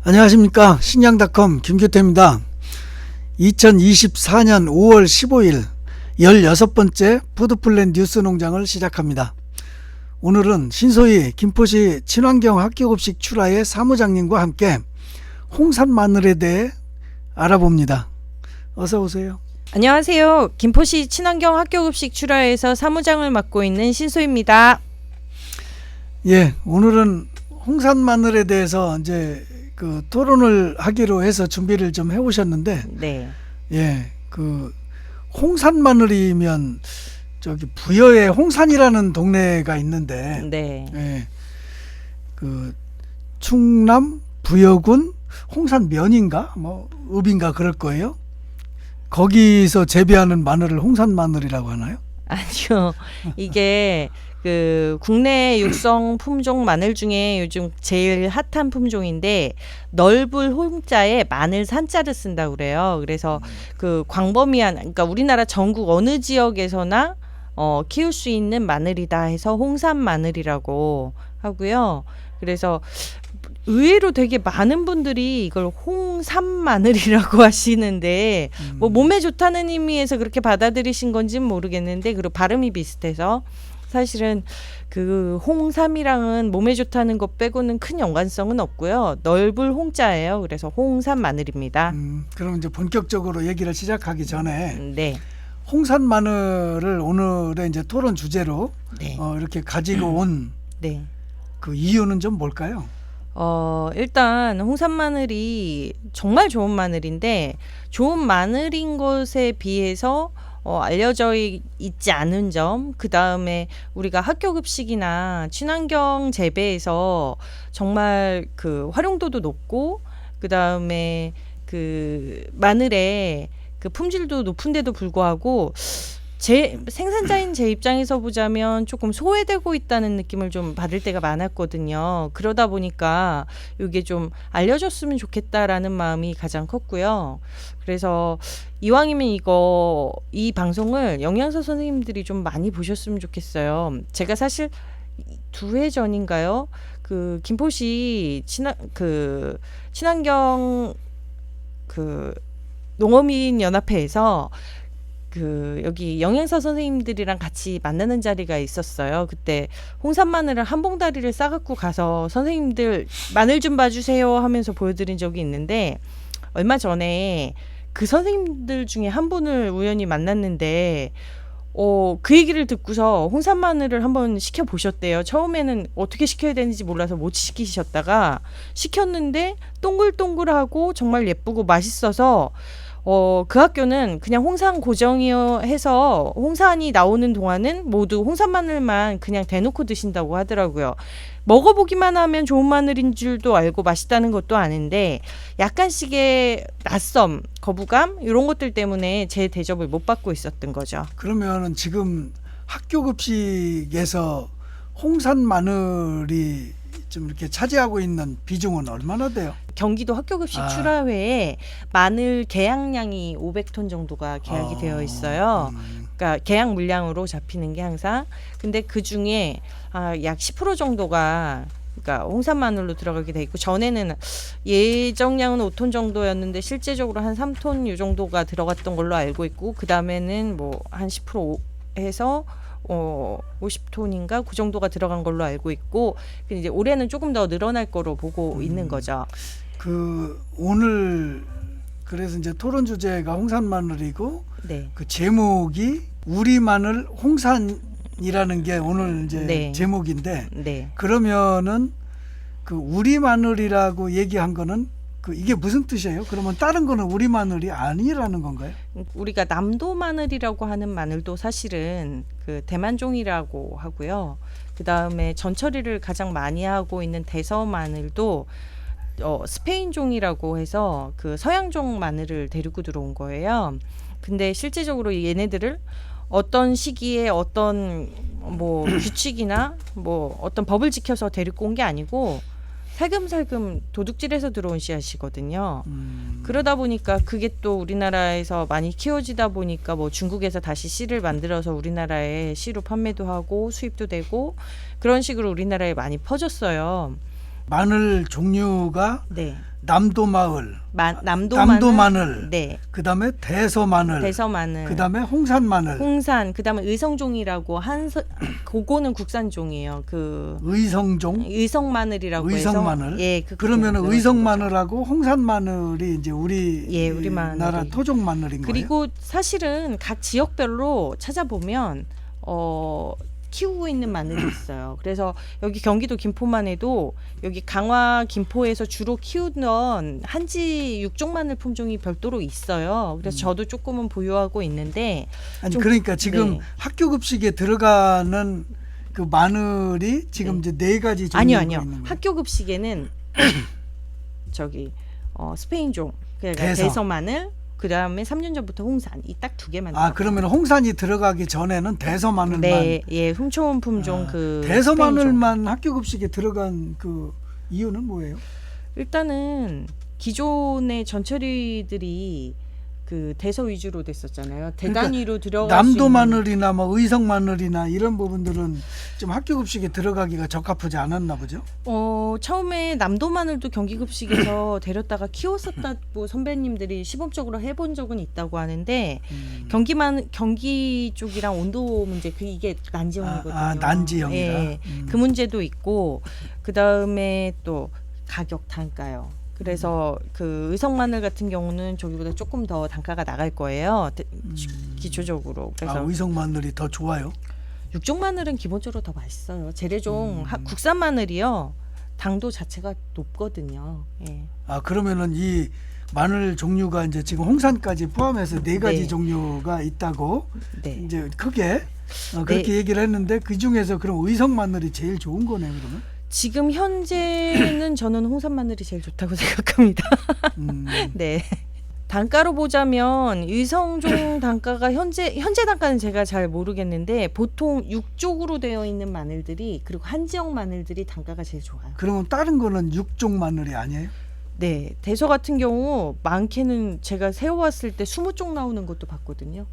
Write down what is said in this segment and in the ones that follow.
안녕하십니까. 식량닷컴 김규태입니다. 2024년 5월 15일 16번째 푸드플랜 뉴스 농장을 시작합니다. 오늘은 신소희 김포시 친환경 학교급식 출하의 사무장님과 함께 홍산 마늘에 대해 알아봅니다. 어서 오세요. 안녕하세요. 김포시 친환경 학교급식 출하에서 사무장을 맡고 있는 신소희입니다. 예, 오늘은 홍산 마늘에 대해서 이제 그 토론을 하기로 해서 준비를 좀 해오셨는데, 네. 예, 그 홍산 마늘이면 저기 부여에 홍산이라는 동네가 있는데, 네. 예, 그 충남 부여군 홍산면인가 뭐 읍인가 그럴 거예요. 거기서 재배하는 마늘을 홍산 마늘이라고 하나요? 아니요. 이게 그 국내 육성 품종 마늘 중에 요즘 제일 핫한 품종인데 넓을 홍자에 마늘 산자를 쓴다고 그래요. 그래서 그 광범위한, 그러니까 우리나라 전국 어느 지역에서나 키울 수 있는 마늘이다 해서 홍산 마늘이라고 하고요. 그래서 의외로 되게 많은 분들이 이걸 홍삼 마늘이라고 하시는데 뭐 몸에 좋다는 의미에서 그렇게 받아들이신 건지는 모르겠는데, 그리고 발음이 비슷해서 사실은 그 홍삼이랑은 몸에 좋다는 것 빼고는 큰 연관성은 없고요. 넓을 홍자예요. 그래서 홍삼 마늘입니다. 그럼 이제 본격적으로 얘기를 시작하기 전에 네. 홍산 마늘을 오늘의 이제 토론 주제로 네. 이렇게 가지고 온 네. 그 이유는 좀 뭘까요? 일단 홍산 마늘이 정말 좋은 마늘인데, 좋은 마늘인 것에 비해서 알려져 있지 않은 점, 그 다음에 우리가 학교급식이나 친환경 재배에서 정말 그 활용도도 높고, 그 다음에 그 마늘의 그 품질도 높은데도 불구하고 생산자인 제 입장에서 보자면 조금 소외되고 있다는 느낌을 좀 받을 때가 많았거든요. 그러다 보니까 이게 좀 알려줬으면 좋겠다라는 마음이 가장 컸고요. 그래서 이왕이면 이 방송을 영양사 선생님들이 좀 많이 보셨으면 좋겠어요. 제가 사실 2회 전인가요? 그 김포시 친환경 그 농어민 연합회에서 여기 영양사 선생님들이랑 같이 만나는 자리가 있었어요. 그때 홍산 마늘을 한 봉다리를 싸갖고 가서 선생님들 마늘 좀 봐주세요 하면서 보여드린 적이 있는데, 얼마 전에 그 선생님들 중에 한 분을 우연히 만났는데 그 얘기를 듣고서 홍산 마늘을 한번 시켜보셨대요. 처음에는 어떻게 시켜야 되는지 몰라서 못 시키셨다가 시켰는데 동글동글하고 정말 예쁘고 맛있어서 그 학교는 그냥 홍산 고정이요 해서 홍산이 나오는 동안은 모두 홍산 마늘만 그냥 대놓고 드신다고 하더라고요. 먹어보기만 하면 좋은 마늘인 줄도 알고 맛있다는 것도 아는데, 약간씩의 낯섦, 거부감 이런 것들 때문에 제 대접을 못 받고 있었던 거죠. 그러면은 지금 학교 급식에서 홍산 마늘이 좀 이렇게 차지하고 있는 비중은 얼마나 돼요? 경기도 학교급식 출하회에 마늘 계약량이 500톤 정도가 계약이 되어 있어요. 그러니까 계약 물량으로 잡히는 게 항상. 근데 그 중에 약 10% 정도가 그러니까 홍산 마늘로 들어가게 돼 있고, 전에는 예정량은 5톤 정도였는데 실제적으로 한 3톤 이 정도가 들어갔던 걸로 알고 있고, 그 다음에는 뭐 한 10% 해서 50톤인가 그 정도가 들어간 걸로 알고 있고, 이제 올해는 조금 더 늘어날 거로 보고 있는 거죠. 오늘 그래서 이제 토론 주제가 홍산 마늘이고, 네. 그 제목이 우리 마늘 홍산이라는 게 오늘 이제 네. 제목인데, 네. 그러면은 그 우리 마늘이라고 얘기한 거는 이게 무슨 뜻이에요? 그러면 다른 거는 우리 마늘이 아니라는 건가요? 우리가 남도 마늘이라고 하는 마늘도 사실은 그 대만종이라고 하고요. 그 다음에 전처리를 가장 많이 하고 있는 대서 마늘도 스페인종이라고 해서 그 서양종 마늘을 데리고 들어온 거예요. 근데 실제적으로 얘네들을 어떤 시기에 어떤 뭐 규칙이나 뭐 어떤 법을 지켜서 데리고 온 게 아니고 살금살금 도둑질해서 들어온 씨앗이거든요. 그러다 보니까 그게 또 우리나라에서 많이 키워지다 보니까 뭐 중국에서 다시 씨를 만들어서 우리나라에 씨로 판매도 하고 수입도 되고 그런 식으로 우리나라에 많이 퍼졌어요. 마늘 종류가 네. 남도 마늘, 남도 마늘. 네. 그다음에 대서 마늘, 그다음에 홍산 마늘, 그다음에 의성종이라고 그거는 국산종이에요. 그 의성 마늘이라고 의성 마늘. 예, 그러면은 의성 마늘하고 홍산 마늘이 이제 우리 나라 토종 마늘인 거예요. 그리고 사실은 각 지역별로 찾아보면 키우고 있는 마늘이 있어요. 그래서 여기 경기도 김포만 해도 여기 강화 김포에서 주로 키우던 한지 육종 마늘 품종이 별도로 있어요. 그래서 저도 조금은 보유하고 있는데 그러니까 지금 학교 급식에 들어가는 그 마늘이 지금 이제 4가지 종류가 있는 거예요. 학교 급식에는 스페인종, 그러니까 대서 마늘, 그다음에 3년 전부터 홍산 이 딱 2개만. 그러면 홍산이 들어가기 전에는 대서 마늘만. 네, 훔쳐온 품종 대서 마늘만 학교 급식에 들어간 그 이유는 뭐예요? 일단은 기존의 전처리들이 그 대서 위주로 됐었잖아요. 대단위로 들어갈 수 있는. 남도 마늘이나 뭐 의성 마늘이나 이런 부분들은 좀 학교 급식에 들어가기가 적합하지 않았나 보죠. 처음에 남도 마늘도 경기 급식에서 데렸다가 키웠었다고 선배님들이 시범적으로 해본 적은 있다고 하는데 경기 쪽이랑 온도 문제 이게 난지형이거든요. 난지형이라. 예, 그 문제도 있고 그 다음에 또 가격 단가요. 그래서 그 의성 마늘 같은 경우는 저기보다 조금 더 단가가 나갈 거예요. 기초적으로. 그래서 의성 마늘이 더 좋아요? 육종 마늘은 기본적으로 더 맛있어요. 재래종 국산 마늘이요. 당도 자체가 높거든요. 예. 그러면은 이 마늘 종류가 이제 지금 홍산까지 포함해서 4가지 종류가 있다고 이제 크게 그렇게 얘기를 했는데 그 중에서 그럼 의성 마늘이 제일 좋은 거네요, 그러면? 지금 현재는 저는 홍산 마늘이 제일 좋다고 생각합니다. 네. 단가로 보자면 의성종 단가가 현재 단가는 제가 잘 모르겠는데 보통 육종으로 되어 있는 마늘들이 그리고 한지역 마늘들이 단가가 제일 좋아요. 그러면 다른 거는 육종 마늘이 아니에요? 네. 대서 같은 경우 많게는 제가 세워왔을 때 20종 나오는 것도 봤거든요.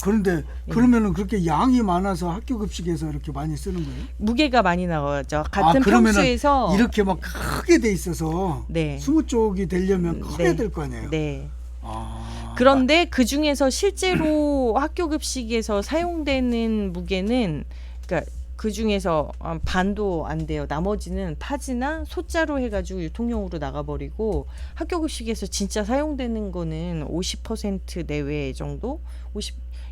그런데 그러면은 그렇게 양이 많아서 학교 급식에서 이렇게 많이 쓰는 거예요? 무게가 많이 나오죠. 같은 평수에서 이렇게 막 크게 돼 있어서 20쪽이 되려면 커야 될 거 아니에요? 네. 그런데 그 중에서 실제로 학교 급식에서 사용되는 무게는 그러니까 그 중에서 반도 안 돼요. 나머지는 파지나 소자로 해가지고 유통용으로 나가버리고 학교 급식에서 진짜 사용되는 거는 50% 내외 정도?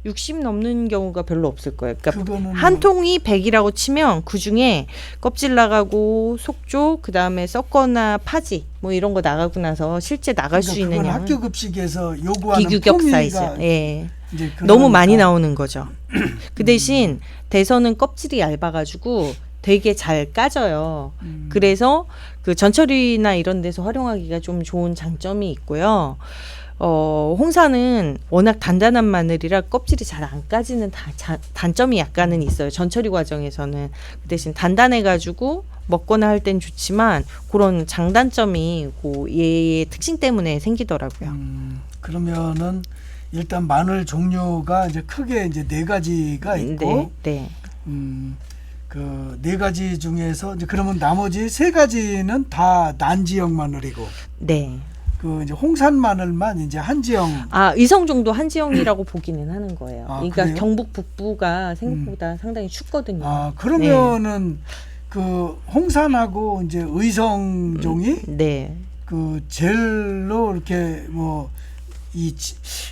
60 넘는 경우가 별로 없을 거예요. 그러니까 한 통이 100이라고 치면 그 중에 껍질 나가고 속쪽 그다음에 썩거나 파지 뭐 이런 거 나가고 나서 실제 나갈 수 있는 양은 학교 급식에서 요구하는 비규격 사이즈. 너무 많이 나오는 거죠. 그 대신 대서는 껍질이 얇아가지고 되게 잘 까져요. 그래서 그 전처리나 이런 데서 활용하기가 좀 좋은 장점이 있고요. 홍산은 워낙 단단한 마늘이라 껍질이 잘 안 까지는 단점이 약간은 있어요. 전처리 과정에서는. 그 대신 단단해가지고 먹거나 할 땐 좋지만 그런 장단점이 얘의 특징 때문에 생기더라고요. 그러면은 일단 마늘 종류가 이제 크게 이제 4가지가 있고, 그 4가지 중에서 이제 그러면 나머지 3가지는 다 난지형 마늘이고, 그 이제 홍산 마늘만 이제 한지형. 의성종도 한지형이라고 보기는 하는 거예요. 그러니까 그래요? 경북 북부가 생각보다 상당히 춥거든요. 그러면은 그 홍산하고 이제 의성종이 그 젤로 이렇게 뭐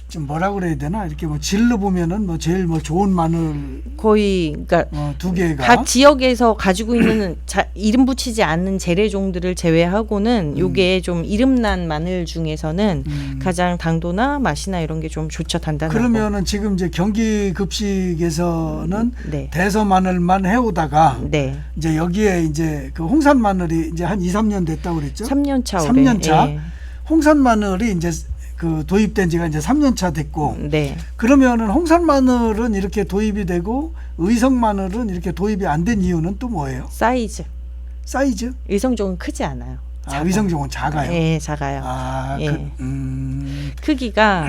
좀 뭐라 그래야 되나 이렇게 뭐 질로 보면은 뭐 제일 뭐 좋은 마늘 거의 그러니까 2개가 각 지역에서 가지고 있는 이름 붙이지 않는 재래종들을 제외하고는 요게 좀 이름난 마늘 중에서는 가장 당도나 맛이나 이런 게 좀 좋죠. 단단하고. 그러면은 지금 이제 경기 급식에서는 대서 마늘만 해오다가 이제 여기에 이제 그 홍산 마늘이 이제 한 2, 3년 됐다고 그랬죠? 3년 차. 3년 차. 홍산 마늘이 이제 그 도입된 지가 이제 3년 차 됐고, 그러면은 홍산 마늘은 이렇게 도입이 되고 의성 마늘은 이렇게 도입이 안 된 이유는 또 뭐예요? 사이즈. 의성종은 크지 않아요. 의성종은 작아요. 네, 작아요. 크기가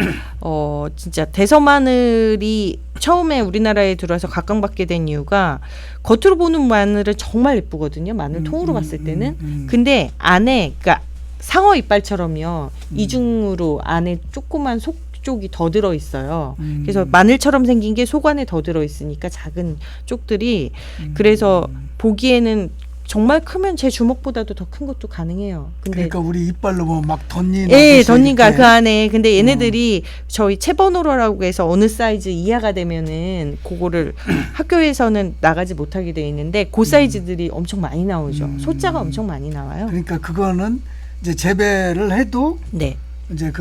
진짜 대서 마늘이 처음에 우리나라에 들어와서 각광받게 된 이유가 겉으로 보는 마늘은 정말 예쁘거든요. 마늘 통으로 봤을 때는. 근데 안에 그러니까 상어 이빨처럼요. 이중으로 안에 조그만 속 쪽이 더 들어 있어요. 그래서 마늘처럼 생긴 게 속 안에 더 들어 있으니까 작은 쪽들이 그래서 보기에는 정말 크면 제 주먹보다도 더 큰 것도 가능해요. 근데 그러니까 우리 이빨로 뭐 막 덧니나 예, 덧니가 그 안에. 근데 얘네들이 저희 체버너라고 해서 어느 사이즈 이하가 되면은 그거를 학교에서는 나가지 못하게 돼 있는데 그 사이즈들이 엄청 많이 나오죠. 소자가 엄청 많이 나와요. 그러니까 그거는 이제 재배를 해도 네. 이제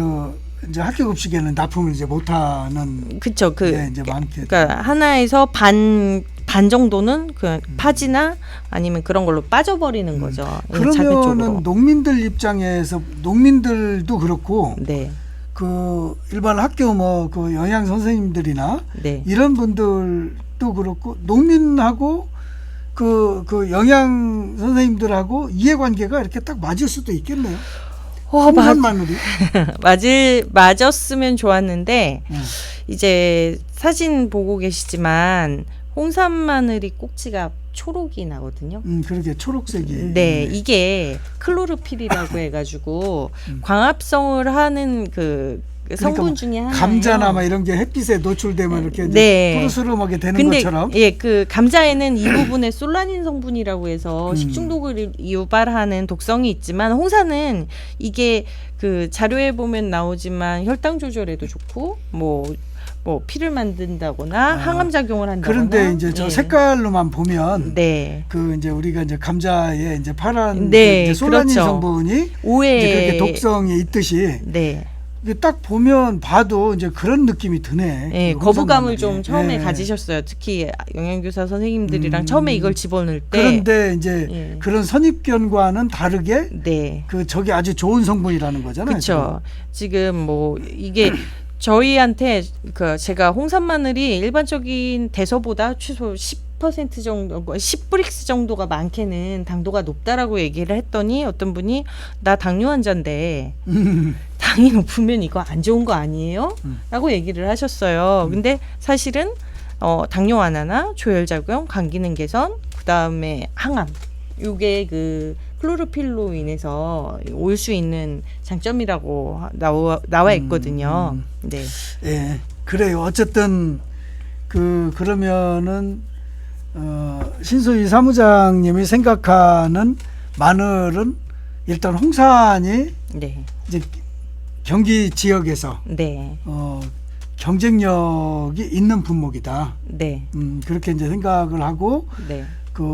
이제 학교 급식에는 납품을 이제 못하는 그쵸. 이제 많게. 그러니까 하나에서 반 정도는 그 파지나 아니면 그런 걸로 빠져버리는 거죠. 작은 쪽으로. 그러면은 농민들 입장에서 농민들도 그렇고 네. 그 일반 학교 뭐 그 영양 선생님들이나 네. 이런 분들도 그렇고 농민하고 그 영양 선생님들하고 이해관계가 이렇게 딱 맞을 수도 있겠네요. 홍산 마늘이 맞았으면 좋았는데 이제 사진 보고 계시지만 홍산 마늘이 꼭지가 초록이 나거든요. 그렇게 초록색이. 네, 이게 클로로필이라고 해가지고 광합성을 하는 그 성분 중에 하나예요. 감자나 막 이런 게 햇빛에 노출되면 이렇게 네. 푸르스름하게 되는 근데, 것처럼. 예, 그 감자에는 이 부분에 솔라닌 성분이라고 해서 식중독을 유발하는 독성이 있지만 홍산은 이게 그 자료에 보면 나오지만 혈당 조절에도 좋고 뭐 피를 만든다거나 항암 작용을 한다거나. 그런데 이제 저 색깔로만 보면 네. 그 이제 우리가 이제 감자에 이제 파란 네, 이제 솔라닌 그렇죠. 성분이 오해 이제 그렇게 독성이 있듯이 네. 딱 보면 봐도 이제 그런 느낌이 드네. 네, 그 거부감을 홍산 좀 마늘이. 처음에 네. 가지셨어요. 특히 영양교사 선생님들이랑 처음에 이걸 집어넣을 때. 그런데 이제 그런 선입견과는 다르게 네. 저게 아주 좋은 성분이라는 거잖아요. 그렇죠. 지금 뭐 이게 저희한테 제가 홍산 마늘이 일반적인 대서보다 최소 10% 정도, 10브릭스 정도가 많게는 당도가 높다라고 얘기를 했더니 어떤 분이 나 당뇨 환자인데 당이 높으면 이거 안 좋은 거 아니에요? 라고 얘기를 하셨어요. 근데 사실은 당뇨 완화나 조혈작용, 간기능 개선, 그 다음에 항암, 요게 그 클로로필로 인해서 올 수 있는 장점이라고 나와 있거든요. 네. 예, 그래요. 어쨌든 그러면은 신소희 사무장님이 생각하는 마늘은 일단 홍산이 네. 이제 경기 지역에서 네. 경쟁력이 있는 분목이다. 네. 그렇게 이제 생각을 하고 네.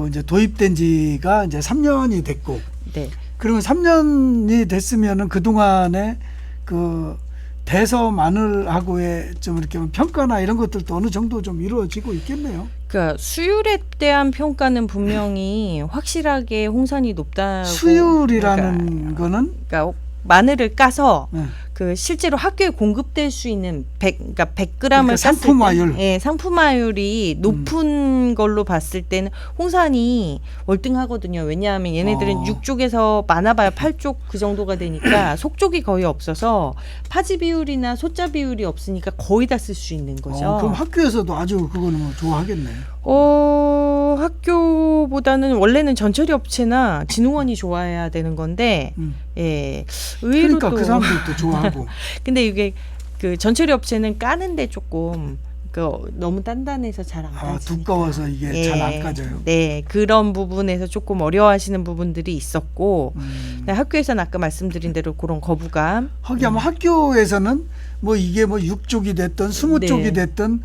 이제 도입된 지가 이제 3년이 됐고. 네. 그러면 3년이 됐으면은 그동안에 대서 마늘하고의 좀 이렇게 평가나 이런 것들도 어느 정도 좀 이루어지고 있겠네요. 그러니까 수율에 대한 평가는 분명히 확실하게 홍산이 높다고. 수율이라는 거는 그러니까 마늘을 까서 네. 그 실제로 학교에 공급될 수 있는 그러니까 100g을 그러니까 상품화율. 예, 상품화율이 높은 걸로 봤을 때는 홍산이 월등하거든요. 왜냐하면 얘네들은 6쪽에서 많아봐야 8쪽 그 정도가 되니까 속쪽이 거의 없어서 파지 비율이나 소자 비율이 없으니까 거의 다 쓸 수 있는 거죠. 그럼 학교에서도 아주 그거는 뭐 좋아하겠네. 학교보다는 원래는 전처리 업체나 진흥원이 좋아해야 되는 건데, 예, 의외로 그러니까 그 사람들도 좋아하고. 근데 이게 그 전처리 업체는 까는데 조금 너무 단단해서 잘 안 까지니까. 두꺼워서 이게 잘 안 까져요. 네, 그런 부분에서 조금 어려워하시는 부분들이 있었고, 네, 학교에서는 아까 말씀드린 대로 그런 거부감. 하긴 아마 학교에서는 뭐 이게 뭐 6쪽이 됐든 20쪽이 네. 됐든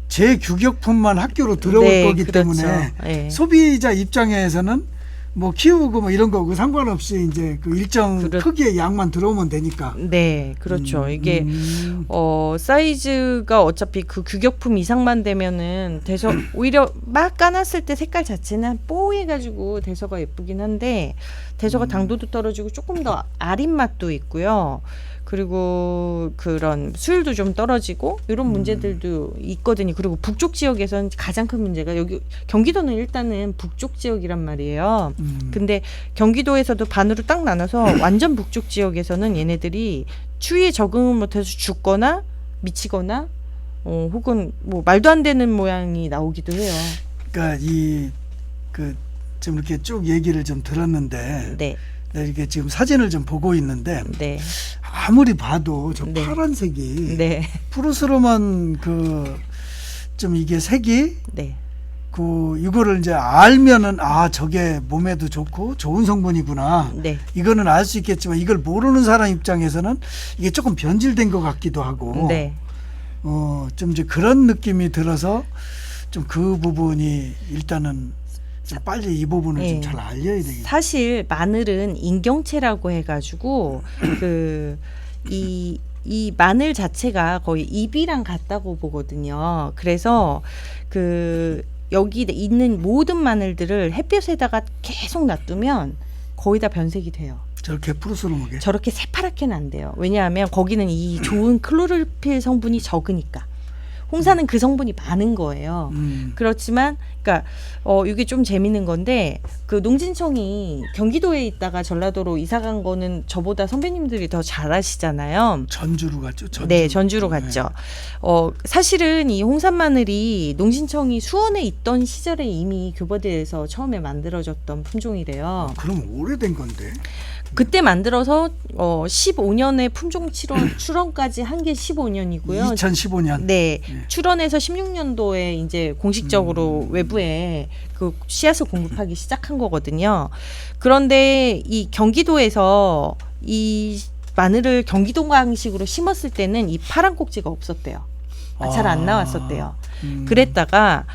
제 규격품만 학교로 들어올 네, 거기 그렇죠. 때문에 네. 소비자 입장에서는 뭐 키우고 뭐 이런 거고 상관없이 이제 일정 크기의 양만 들어오면 되니까. 네, 그렇죠. 이게 사이즈가 어차피 그 규격품 이상만 되면은 오히려 막 까놨을 때 색깔 자체는 뽀해가지고 대서가 예쁘긴 한데 대서가 당도도 떨어지고 조금 더 아린 맛도 있고요. 그리고 그런 수율도 좀 떨어지고 이런 문제들도 있거든요. 그리고 북쪽 지역에서는 가장 큰 문제가 여기 경기도는 일단은 북쪽 지역이란 말이에요. 근데 경기도에서도 반으로 딱 나눠서 완전 북쪽 지역에서는 얘네들이 추위에 적응을 못해서 죽거나 미치거나 혹은 뭐 말도 안 되는 모양이 나오기도 해요. 그러니까 좀 이렇게 쭉 얘기를 좀 들었는데, 네. 내가 이렇게 지금 사진을 좀 보고 있는데, 네. 아무리 봐도 저 네. 파란색이 네. 푸르스름한 좀 이게 색이 네. 이거를 이제 알면은 저게 몸에도 좋고 좋은 성분이구나. 네. 이거는 알 수 있겠지만 이걸 모르는 사람 입장에서는 이게 조금 변질된 것 같기도 하고. 네. 좀 이제 그런 느낌이 들어서 좀 그 부분이 일단은 좀 빨리 이 부분을 좀 잘 알려야 되겠네요. 사실 마늘은 인경채라고 해가지고 이 마늘 자체가 거의 잎이랑 같다고 보거든요. 그래서 여기 있는 모든 마늘들을 햇볕에다가 계속 놔두면 거의 다 변색이 돼요. 저렇게 푸르스름하게. 저렇게 새파랗게는 안 돼요. 왜냐하면 거기는 이 좋은 클로로필 성분이 적으니까. 홍사는 그 성분이 많은 거예요. 그렇지만, 그러니까 이게 좀 재밌는 건데 농진청이 경기도에 있다가 전라도로 이사 간 거는 저보다 선배님들이 더 잘 아시잖아요. 전주로 갔죠. 네, 전주로 갔죠. 사실은 이 홍산 마늘이 농진청이 수원에 있던 시절에 이미 교보대에서 처음에 만들어졌던 품종이래요. 그럼 오래된 건데. 그때 만들어서 15년에 품종 출원까지 한 게 15년이고요. 2015년. 네, 출원해서 16년도에 이제 공식적으로 외부에 씨앗을 공급하기 시작한 거거든요. 그런데 이 경기도에서 이 마늘을 경기도강식으로 심었을 때는 이 파란 꼭지가 없었대요. 잘 안 나왔었대요. 그랬다가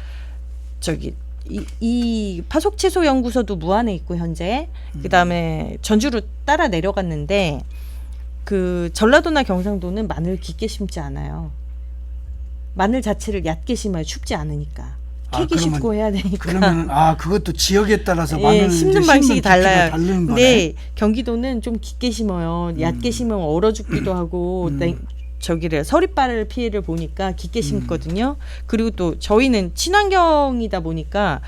이 파속채소연구소도 무안에 있고 현재 그다음에 전주로 따라 내려갔는데 전라도나 경상도는 마늘 깊게 심지 않아요. 마늘 자체를 얕게 심어요. 춥지 않으니까. 캐기 쉽고 해야 되니까. 그러면 그것도 지역에 따라서 마늘 심는 방식이 달라요. 다른 거네. 네, 경기도는 좀 깊게 심어요. 얕게 심으면 얼어 죽기도 하고 서리빨 피해를 보니까 깊게 심거든요. 그리고 또 저희는 친환경이다 보니까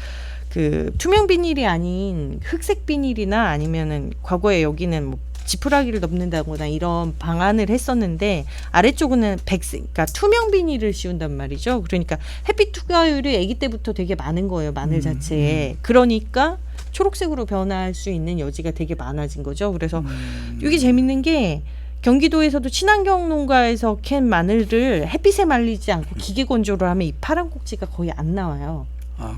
투명 비닐이 아닌 흑색 비닐이나 아니면은 과거에 여기는 뭐 지푸라기를 덮는다거나 이런 방안을 했었는데 아래쪽은 그러니까 투명 비닐을 씌운단 말이죠. 그러니까 햇빛 투과율이 아기 때부터 되게 많은 거예요. 마늘 자체에. 그러니까 초록색으로 변할 수 있는 여지가 되게 많아진 거죠. 그래서 이게 재밌는 게 경기도에서도 친환경 농가에서 캔 마늘을 햇빛에 말리지 않고 기계 건조를 하면 이 파란 꼭지가 거의 안 나와요.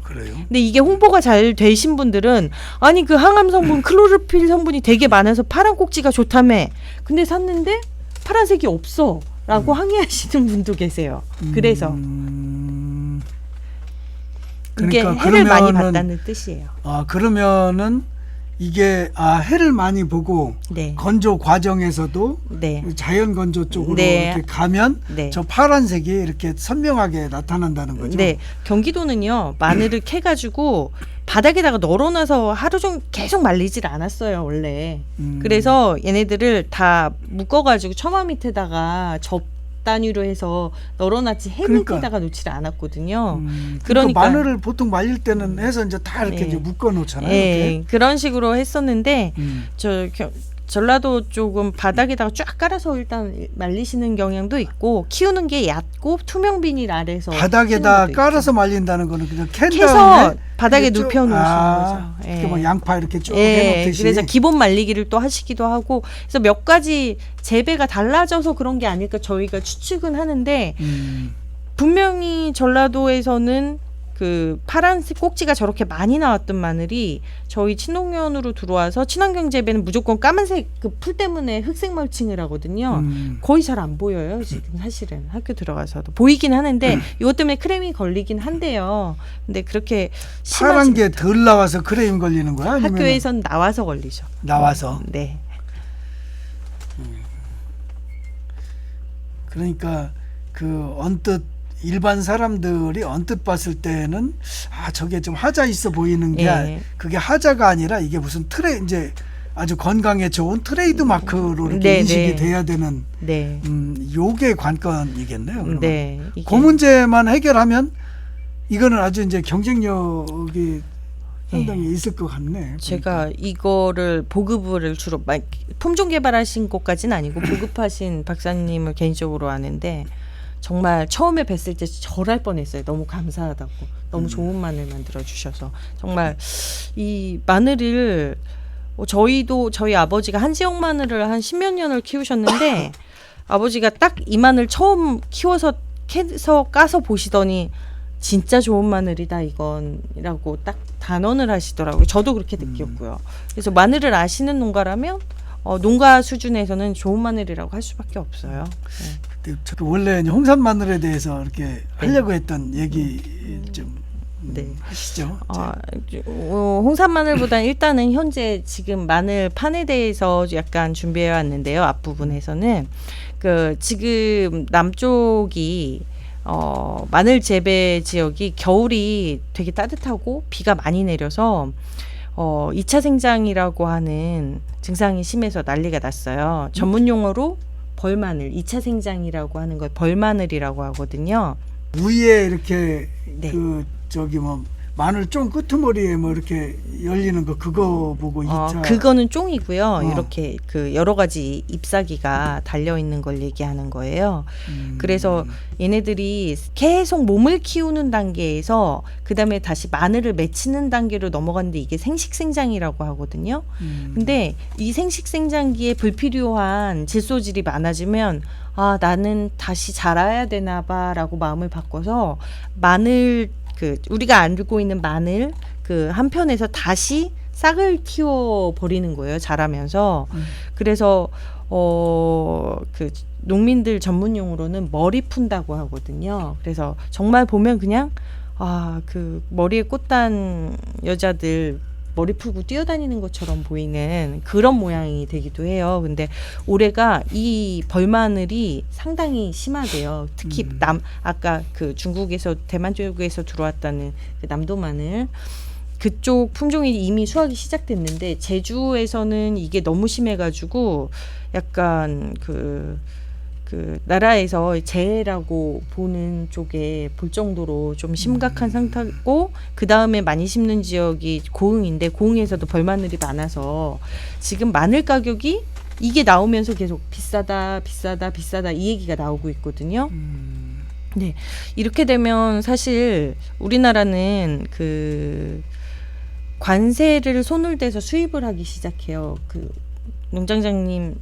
그래요? 근데 이게 홍보가 잘 되신 분들은 아니 항암 성분 클로로필 성분이 되게 많아서 파란 꼭지가 좋다며. 근데 샀는데 파란색이 없어 라고 항의하시는 분도 계세요. 그래서 이게 그러니까 해를 많이 봤다는 뜻이에요. 그러면은 이게 해를 많이 보고 네. 건조 과정에서도 네. 자연 건조 쪽으로 네. 이렇게 가면 네. 저 파란색이 이렇게 선명하게 나타난다는 거죠. 네, 경기도는요 마늘을 캐가지고 바닥에다가 널어놔서 하루 종일 계속 말리질 않았어요 원래. 그래서 얘네들을 다 묶어가지고 처마 밑에다가 접 단위로 해서 널어놨지 해 밑에다가 놓지를 않았거든요. 그러니까 마늘을 보통 말릴 때는 해서 이제 다 이렇게 이제 묶어 놓잖아요. 네, 그런 식으로 했었는데 전라도 쪽은 바닥에다가 쫙 깔아서 일단 말리시는 경향도 있고 키우는 게 얕고 투명 비닐 아래서 바닥에다 깔아서 말린다는 거는 그냥 캐서 바닥에 눕혀 놓으시는 거죠. 이렇게 뭐 양파 이렇게 쭉 예, 해놓듯이. 그래서 기본 말리기를 또 하시기도 하고 그래서 몇 가지 재배가 달라져서 그런 게 아닐까 저희가 추측은 하는데 분명히 전라도에서는 파란색 꼭지가 저렇게 많이 나왔던 마늘이 저희 친농년으로 들어와서 친환경 재배는 무조건 까만색 풀 때문에 흑색 멀칭을 하거든요. 거의 잘 안 보여요 지금 사실은 학교 들어가서도 보이긴 하는데 이것 때문에 크레임이 걸리긴 한데요. 근데 그렇게 파란 게 덜 나와서 크레임 걸리는 거야? 아니면 학교에선 나와서 걸리죠. 나와서. 네. 그러니까 언뜻 일반 사람들이 언뜻 봤을 때는 저게 좀 하자 있어 보이는 게 그게 하자가 아니라 이게 무슨 이제 아주 건강에 좋은 트레이드 마크로 이렇게 인식이 돼야 되는 요게 관건이겠네요. 그러면. 네. 그 문제만 해결하면 이거는 아주 이제 경쟁력이 상당히 있을 것 같네. 제가 이거를 보급을 주로 품종 개발하신 것까지는 아니고 보급하신 박사님을 개인적으로 아는데 정말 처음에 뵀을 때 절할 뻔했어요. 너무 감사하다고. 너무 좋은 마늘 만들어 주셔서 정말 이 마늘을 저희 아버지가 한지역 마늘을 한 10몇 년을 키우셨는데 아버지가 딱 이 마늘 처음 키워서 캐서 까서 보시더니 진짜 좋은 마늘이다 이건이라고 딱 단언을 하시더라고요. 저도 그렇게 느꼈고요. 그래서 마늘을 아시는 농가라면 농가 수준에서는 좋은 마늘이라고 할 수밖에 없어요. 네. 원래 이제 홍산 마늘에 대해서 이렇게 하려고 했던 얘기 좀 네. 하시죠. 홍산 마늘보다는 일단은 현재 지금 마늘 판에 대해서 약간 준비해 왔는데요. 앞부분에서는 지금 남쪽이 마늘 재배 지역이 겨울이 되게 따뜻하고 비가 많이 내려서 2차 생장이라고 하는 증상이 심해서 난리가 났어요. 전문 용어로 벌마늘, 2차 생장이라고 하는 걸 벌마늘이라고 하거든요. 위에 이렇게 네. 마늘 쫑 끄트머리에 뭐 이렇게 열리는 거 그거 보고 2차 그거는 쫑이고요. 이렇게 여러 가지 잎사귀가 달려 있는 걸 얘기하는 거예요. 그래서 얘네들이 계속 몸을 키우는 단계에서 그다음에 다시 마늘을 맺히는 단계로 넘어가는데 이게 생식생장이라고 하거든요. 근데 이 생식생장기에 불필요한 질소질이 많아지면 나는 다시 자라야 되나 봐라고 마음을 바꿔서 마늘 우리가 알고 있는 마늘 한편에서 다시 싹을 틔워 버리는 거예요. 자라면서. 그래서 농민들 전문 용어로는 머리 푼다고 하거든요. 그래서 정말 보면 그냥 머리에 꽃단 여자들 머리 풀고 뛰어다니는 것처럼 보이는 그런 모양이 되기도 해요. 근데 올해가 이 벌마늘이 상당히 심하대요. 특히 아까 중국에서 대만 쪽에서 들어왔다는 남도 마늘 그쪽 품종이 이미 수확이 시작됐는데 제주에서는 이게 너무 심해가지고 약간 나라에서 재해라고 보는 쪽에 볼 정도로 좀 심각한 상태고 그 다음에 많이 심는 지역이 고흥인데 고흥에서도 벌마늘이 많아서 지금 마늘 가격이 이게 나오면서 계속 비싸다 이 얘기가 나오고 있거든요. 네, 이렇게 되면 사실 우리나라는 관세를 손을 대서 수입을 하기 시작해요. 농장장님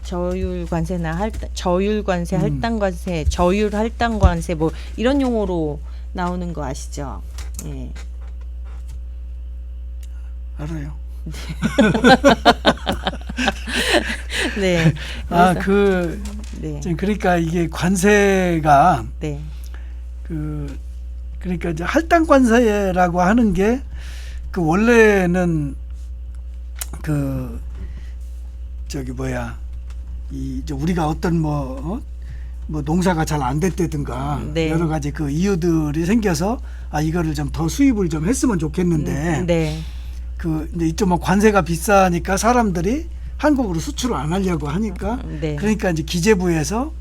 저율 관세나 저율 관세, 할당 관세, 저율 할당 관세 뭐 이런 용어로 나오는 거 아시죠? 예. 알아요. 네. 네. 그러니까 이게 관세가 네. 그러니까 이제 할당 관세라고 하는 게 원래는 우리가 어떤 농사가 잘 안 됐다든가 네. 여러 가지 이유들이 생겨서 이거를 좀 더 수입을 좀 했으면 좋겠는데 네. 이제 이쪽 관세가 비싸니까 사람들이 한국으로 수출을 안 하려고 하니까 네. 그러니까 이제 기재부에서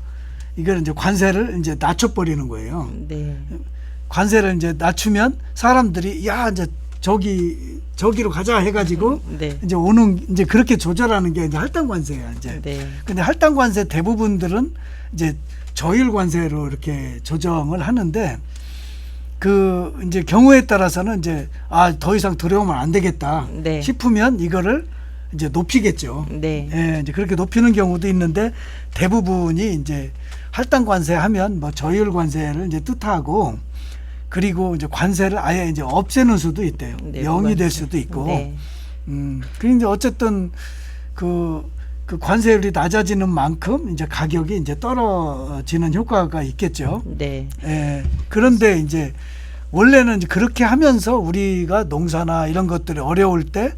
이걸 이제 관세를 이제 낮춰버리는 거예요. 네. 관세를 이제 낮추면 사람들이 이제 저기로 가자 해가지고 네. 이제 그렇게 조절하는 게 이제 할당 관세야 이제. 네. 근데 할당 관세 대부분들은 이제 저율 관세로 이렇게 조정을 하는데 이제 경우에 따라서는 이제 더 이상 들여오면 안 되겠다 네. 싶으면 이거를 이제 높이겠죠. 네. 예, 이제 그렇게 높이는 경우도 있는데 대부분이 이제 할당 관세 하면 저율 관세를 이제 뜻하고. 그리고 이제 관세를 아예 이제 없애는 수도 있대요. 네, 0이 될 수도 있고. 네. 그런데 어쨌든 그 관세율이 낮아지는 만큼 이제 가격이 이제 떨어지는 효과가 있겠죠. 네. 예. 그런데 이제 원래는 이제 그렇게 하면서 우리가 농사나 이런 것들이 어려울 때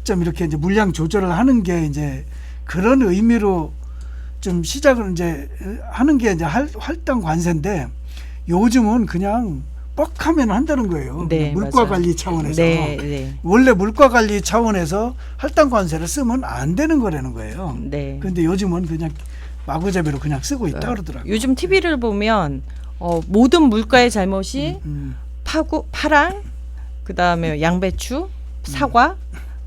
좀 이렇게 이제 물량 조절을 하는 게 이제 그런 의미로 좀 시작을 이제 하는 게 이제 할당 관세인데 요즘은 그냥 뻑하면 한다는 거예요. 네, 물가 맞아요. 관리 차원에서. 네, 네. 원래 물가 관리 차원에서 할당 관세를 쓰면 안 되는 거라는 거예요. 네. 그런데 요즘은 그냥 마구잡이로 그냥 쓰고 있다 그러더라고요. 요즘 TV를 보면 모든 물가의 잘못이 파랑 그다음에 양배추, 사과,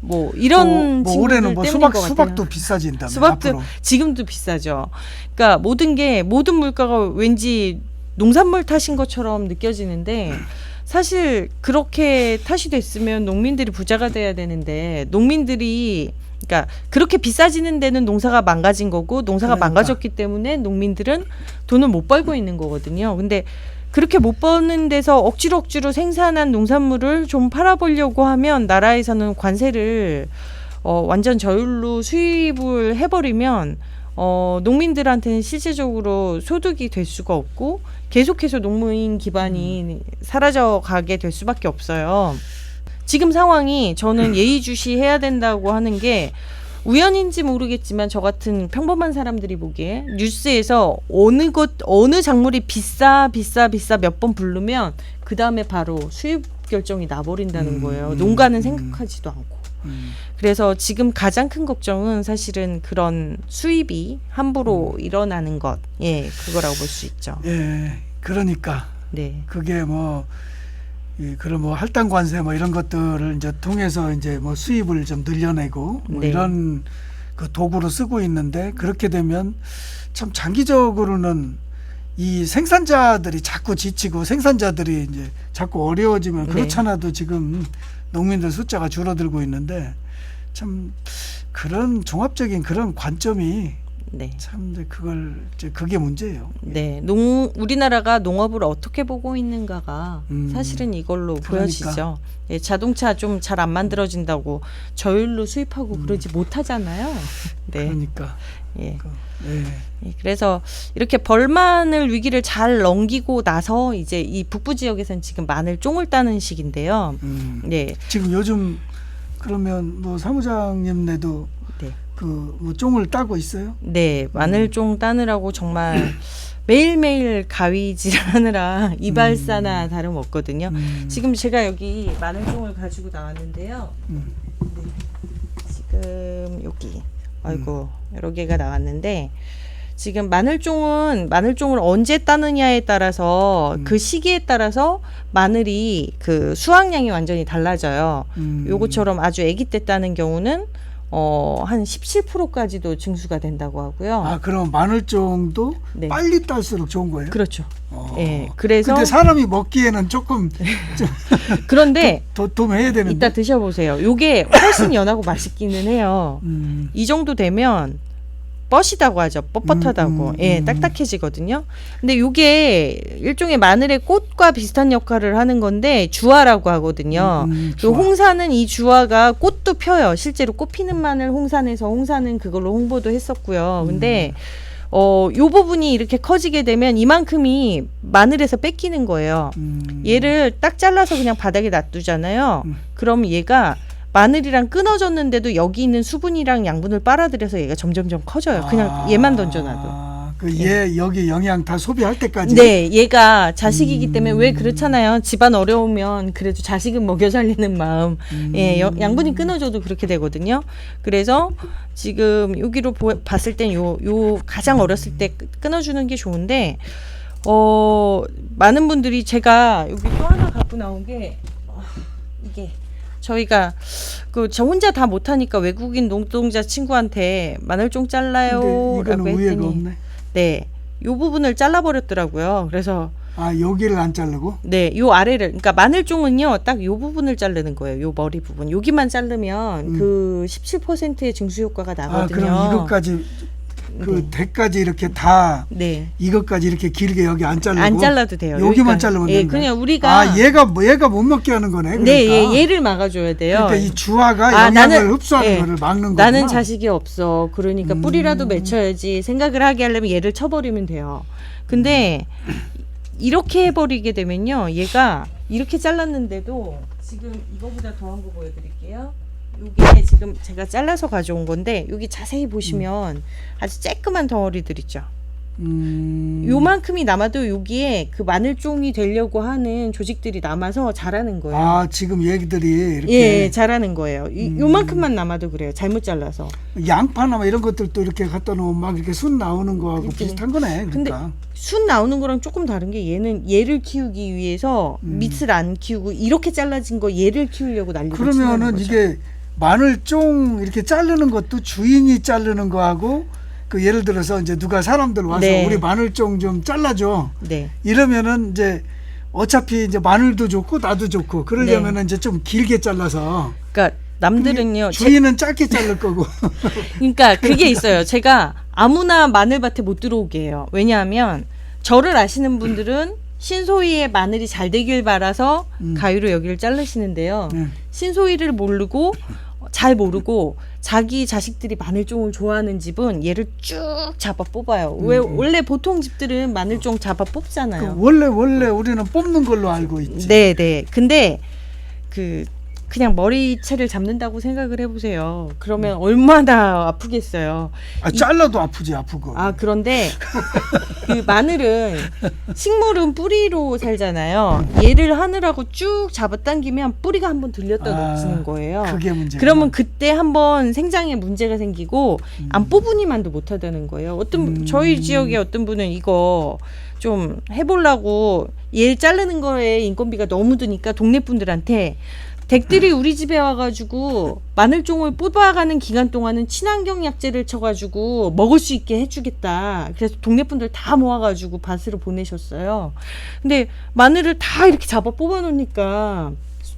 뭐 이런 뭐 친구들 올해는 뭐 때문인 것 같아요. 수박도 비싸진다며. 수박도 앞으로. 지금도 비싸죠. 그러니까 모든 물가가 왠지 농산물 탓인 것처럼 느껴지는데 사실 그렇게 탓이 됐으면 농민들이 부자가 돼야 되는데 농민들이 그러니까 그렇게 비싸지는 데는 농사가 망가진 거고 농사가 그러니까. 망가졌기 때문에 농민들은 돈을 못 벌고 있는 거거든요. 근데 그렇게 못 버는 데서 억지로 생산한 농산물을 좀 팔아보려고 하면 나라에서는 관세를 완전 저율로 수입을 해버리면 농민들한테는 실질적으로 소득이 될 수가 없고 계속해서 농민 기반이 사라져가게 될 수밖에 없어요. 지금 상황이 저는 예의주시해야 된다고 하는 게 우연인지 모르겠지만 저 같은 평범한 사람들이 보기에 뉴스에서 어느 작물이 비싸 몇 번 부르면 그 다음에 바로 수입 결정이 나버린다는 거예요. 농가는 생각하지도 않고. 그래서 지금 가장 큰 걱정은 사실은 그런 수입이 함부로 일어나는 것, 예, 그거라고 볼 수 있죠. 예, 그러니까 네, 그게 뭐 그런 뭐 할당 관세 뭐 이런 것들을 이제 통해서 이제 뭐 수입을 좀 늘려내고 뭐 네. 이런 그 도구로 쓰고 있는데 그렇게 되면 참 장기적으로는 이 생산자들이 자꾸 지치고 생산자들이 이제 자꾸 어려워지면 네. 그렇잖아도 지금 농민들 숫자가 줄어들고 있는데 참 그런 종합적인 그런 관점이 네. 참 이제 그게 문제예요. 네, 우리나라가 농업을 어떻게 보고 있는가가 사실은 이걸로 그러니까. 보여지죠. 예, 자동차 좀 잘 안 만들어진다고 저율로 수입하고 그러지 못하잖아요. 네, 그러니까 예. 예. 예, 그래서 이렇게 벌마늘 위기를 잘 넘기고 나서 이제 이 북부 지역에서는 지금 마늘 쫑을 따는 시기인데요. 네, 지금 요즘 그러면 뭐 사무장님네도 네. 그 뭐 쫑을 따고 있어요? 네, 마늘쫑 따느라고 정말 매일매일 가위질하느라 이발사나 다름없거든요. 지금 제가 여기 마늘쫑을 가지고 나왔는데요. 네, 지금 여기 아이고 여러 개가 나왔는데 지금 마늘종을 언제 따느냐에 따라서 그 시기에 따라서 마늘이 그 수확량이 완전히 달라져요. 요거처럼 아주 아기 때 따는 경우는 한 17%까지도 증수가 된다고 하고요. 아, 그럼 마늘종도 네. 빨리 딸수록 좋은 거예요? 그렇죠. 예. 그래서 근데 사람이 먹기에는 조금 좀 그런데 도톰해야 되는데. 이따 드셔보세요. 요게 훨씬 연하고 맛있기는 해요. 이 정도 되면 뻣이다고 하죠. 뻣뻣하다고. 예, 딱딱해지거든요. 근데 요게 일종의 마늘의 꽃과 비슷한 역할을 하는 건데 주화라고 하거든요. 그 주화. 홍사는 이 주화가 꽃도 펴요. 실제로 꽃 피는 마늘 홍산에서 홍사는 그걸로 홍보도 했었고요. 근데 요 부분이 이렇게 커지게 되면 이만큼이 마늘에서 뺏기는 거예요. 얘를 딱 잘라서 그냥 바닥에 놔두잖아요. 그럼 얘가 마늘이랑 끊어졌는데도 여기 있는 수분이랑 양분을 빨아들여서 얘가 점점점 커져요. 그냥 얘만 던져놔도. 얘 여기 영양 다 소비할 때까지. 네, 얘가 자식이기 때문에 왜 그렇잖아요. 집안 어려우면 그래도 자식은 먹여 살리는 마음. 예, 양분이 끊어져도 그렇게 되거든요. 그래서 지금 여기로 봤을 땐 요 가장 어렸을 때 끊어주는 게 좋은데 많은 분들이 제가 여기 또 하나 갖고 나온 게 이게. 저희가 저 혼자 다 못하니까 외국인 노동자 친구한테 마늘쫑 잘라요라고 이거는 우회가 했더니 없네. 네, 요 부분을 잘라버렸더라고요. 그래서 여기를 안 자르고? 네, 요 아래를 그러니까 마늘쫑은요 딱 요 부분을 자르는 거예요. 요 머리 부분 여기만 자르면 그 17%의 증수 효과가 나거든요. 그럼 이것까지 그 대까지 이렇게 다 네. 이것까지 이렇게 길게 여기 안 자르고 안 잘라도 돼요. 여기만 여기까지. 자르면 예, 되는 거야? 그냥 우리가 얘가 못 먹게 하는 거네. 그러니까. 네, 얘를 막아줘야 돼요. 그러니까 이 주화가 영양을 흡수하는 예, 거를 막는 거구나. 나는 자식이 없어. 그러니까 뿌리라도 맺혀야지 생각을 하게 하려면 얘를 쳐버리면 돼요. 근데 이렇게 해버리게 되면요, 얘가 이렇게 잘랐는데도 지금 이거보다 더한 거 보여드릴게요. 요게 지금 제가 잘라서 가져온 건데 여기 자세히 보시면 아주 쬐끄만 덩어리들 있죠. 요만큼이 남아도 여기에 그 마늘종이 되려고 하는 조직들이 남아서 자라는 거예요. 아, 지금 얘기들이 이렇게. 예, 자라는 거예요. 요만큼만 남아도 그래요. 잘못 잘라서. 양파나 뭐 이런 것들도 이렇게 갖다 놓으면 막 이렇게 순 나오는 거하고 그치. 비슷한 거네. 근데 그러니까. 순 나오는 거랑 조금 다른 게 얘는 얘를 키우기 위해서 밑을 안 키우고 이렇게 잘라진 거 얘를 키우려고 난리가 치는 그러면은 거죠. 이게 마늘종 이렇게 자르는 것도 주인이 자르는 거하고 그 예를 들어서 이제 누가 사람들 와서 네. 우리 마늘종 좀 잘라줘. 네. 이러면은 이제 어차피 이제 마늘도 좋고 나도 좋고 그러려면은 이제 좀 길게 잘라서. 그러니까 남들은요. 주인은 짧게 자를 거고. 그러니까 그게 있어요. 제가 아무나 마늘밭에 못 들어오게 해요. 왜냐하면 저를 아시는 분들은 신소희의 마늘이 잘 되길 바라서 가위로 여기를 자르시는데요. 신소희를 모르고 잘 모르고 자기 자식들이 마늘종을 좋아하는 집은 얘를 쭉 잡아 뽑아요. 왜 원래 보통 집들은 마늘종 잡아 뽑잖아요. 원래 우리는 뽑는 걸로 알고 있지. 네. 근데 그냥 머리채를 잡는다고 생각을 해보세요. 그러면 얼마나 아프겠어요. 아, 잘라도 아프지 아프고. 아, 그런데 그 마늘은 식물은 뿌리로 살잖아요. 얘를 하느라고 쭉 잡아당기면 뿌리가 한번 들렸다 놓치는 거예요. 그게 문제구나. 그러면 그때 한번 생장에 문제가 생기고 안 뽑으니만도 못하다는 거예요. 저희 지역에 어떤 분은 이거 좀 해보려고 얘 자르는 거에 인건비가 너무 드니까 동네 분들한테 댁들이 우리 집에 와가지고 마늘종을 뽑아가는 기간 동안은 친환경 약재를 쳐가지고 먹을 수 있게 해주겠다. 그래서 동네 분들 다 모아가지고 밭으로 보내셨어요. 근데 마늘을 다 이렇게 잡아 뽑아놓으니까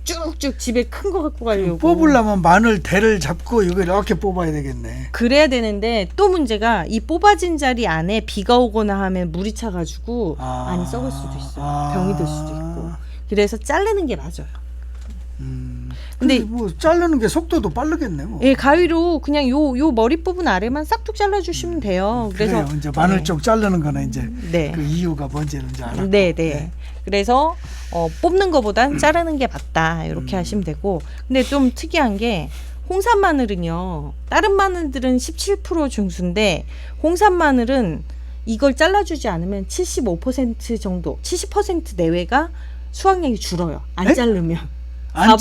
쭉쭉 집에 큰 거 갖고 가려고. 뽑으려면 마늘 대를 잡고 이거 이렇게 뽑아야 되겠네. 그래야 되는데 또 문제가 이 뽑아진 자리 안에 비가 오거나 하면 물이 차가지고 안이 썩을 수도 있어요. 병이 들 수도 있고. 그래서 자르는 게 맞아요. 근데 뭐 자르는 게 속도도 빠르겠네 뭐. 예, 가위로 그냥 요 머리 부분 아래만 싹둑 잘라주시면 돼요. 그래서 그래요. 이제 마늘 쪽 자르는 거는 이제 네. 그 이유가 뭔지는 이제 알았고. 네. 그래서 뽑는 거보단 자르는 게 맞다 이렇게 하시면 되고. 근데 좀 특이한 게 홍산 마늘은요. 다른 마늘들은 17% 중수인데 홍산 마늘은 이걸 잘라주지 않으면 75% 정도, 70% 내외가 수확량이 줄어요. 안 자르면. 안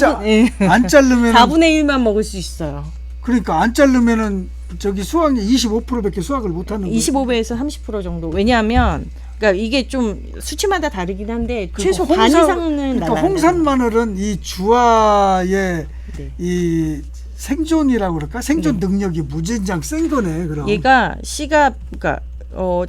자르면 4분의 1만 먹을 수 있어요. 그러니까 안 자르면은 저기 수확량 25%밖에 수확을 못 하는 거예요. 25배에서 30% 정도. 왜냐하면 그러니까 이게 좀 수치마다 다르긴 한데 최소 반 이상은 그러니까 날아야 홍산 마늘은 이 주화의 네. 이 생존이라고 그럴까? 생존 능력이 무진장 센 거네. 그럼. 얘가 씨가 그러니까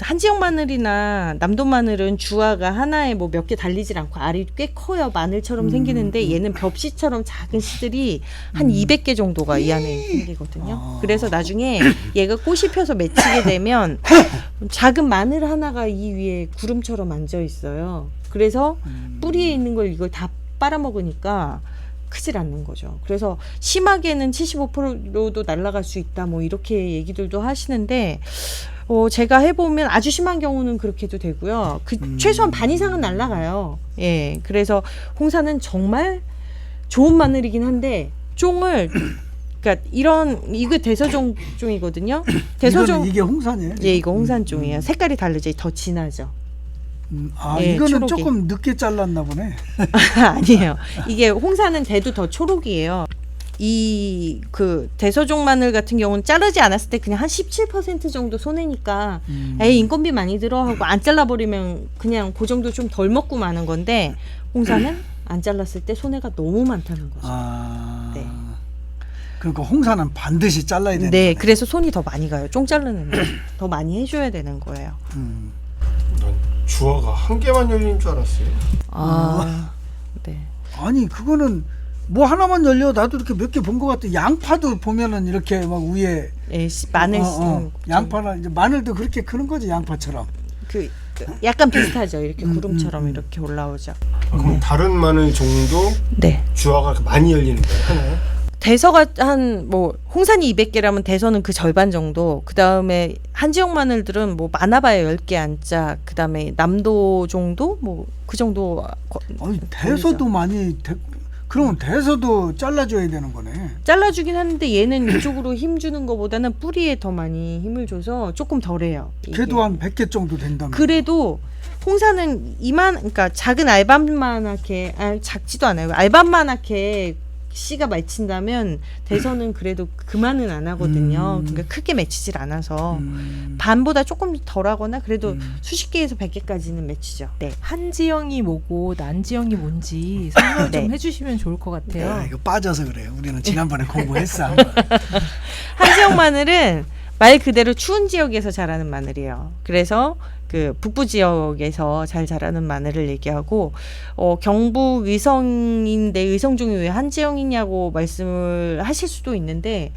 한지역 마늘이나 남돈 마늘은 주화가 하나에 뭐 몇 개 달리질 않고 알이 꽤 커요. 마늘처럼 생기는데 얘는 벽씨처럼 작은 씨들이 한 200개 정도가 이 안에 생기거든요. 그래서 나중에 얘가 꽃이 펴서 맺히게 되면 작은 마늘 하나가 이 위에 구름처럼 앉아 있어요. 그래서 뿌리에 있는 걸 이걸 다 빨아먹으니까 크질 않는 거죠. 그래서 심하게는 75%도 날아갈 수 있다. 뭐 이렇게 얘기들도 하시는데 제가 해보면 아주 심한 경우는 그렇게 해도 되고요. 최소한 반 이상은 날아가요. 예, 그래서 홍사는 정말 좋은 마늘이긴 한데 종을 그러니까 이게 대서종 종이거든요. 대서종 이게 홍산이에요? 예, 이거 홍산종이에요. 색깔이 다르죠. 더 진하죠. 예, 이거는 초록이. 조금 늦게 잘랐나 보네. 아니에요. 이게 홍사는 대도 더 초록이에요. 이 대서종 마늘 같은 경우는 자르지 않았을 때 그냥 한 17% 정도 손해니까 에이 인건비 많이 들어 하고 안 잘라버리면 그냥 그 정도 좀 덜 먹고 마는 건데 홍사는 안 잘랐을 때 손해가 너무 많다는 거죠. 아, 네. 그러니까 홍사는 반드시 잘라야 되는 네, 거네. 그래서 손이 더 많이 가요. 쫑 자르는데 더 많이 해줘야 되는 거예요. 난 주화가 한 개만 열리는 줄 알았어요. 아, 네. 아니 그거는 뭐 하나만 열려. 나도 이렇게 몇 개 본 것 같아. 양파도 보면은 이렇게 막 위에 예, 마늘 양파나 이제 마늘도 그렇게 크는 거지 양파처럼. 그 약간 비슷하죠. 이렇게 구름처럼 이렇게 올라오죠. 그럼 다른 마늘 종도 네. 주화가 많이 열리는 거예요? 하나요? 대서가 홍산이 200개라면 대서는 그 절반 정도. 그 다음에 한지역 마늘들은 뭐 많아봐야 10개 안짝. 그 다음에 남도 정도 뭐 그 정도. 아니 대서도 많이 그러면 대서도 잘라줘야 되는 거네. 잘라주긴 하는데 얘는 이쪽으로 힘 주는 것보다는 뿌리에 더 많이 힘을 줘서 조금 덜해요. 이게. 걔도 한 100개 정도 된다면. 그래도 홍사는 그러니까 작은 알밤만하게, 작지도 않아요. 알밤만하게 씨가 맺힌다면 대서는 그래도 그만은 안 하거든요. 그러니까 크게 맺히질 않아서 반보다 조금 덜하거나 그래도 수십 개에서 100개까지는 맺히죠. 네. 한지영이 뭐고 난지영이 뭔지 설명 좀 네. 해주시면 좋을 것 같아요. 이거 빠져서 그래요. 우리는 지난번에 공부했어. 한지역 마늘은 말 그대로 추운 지역에서 자라는 마늘이에요. 그래서 그 북부 지역에서 잘 자라는 마늘을 얘기하고 경북 의성인데 의성종이 왜 한지영이냐고 말씀을 하실 수도 있는데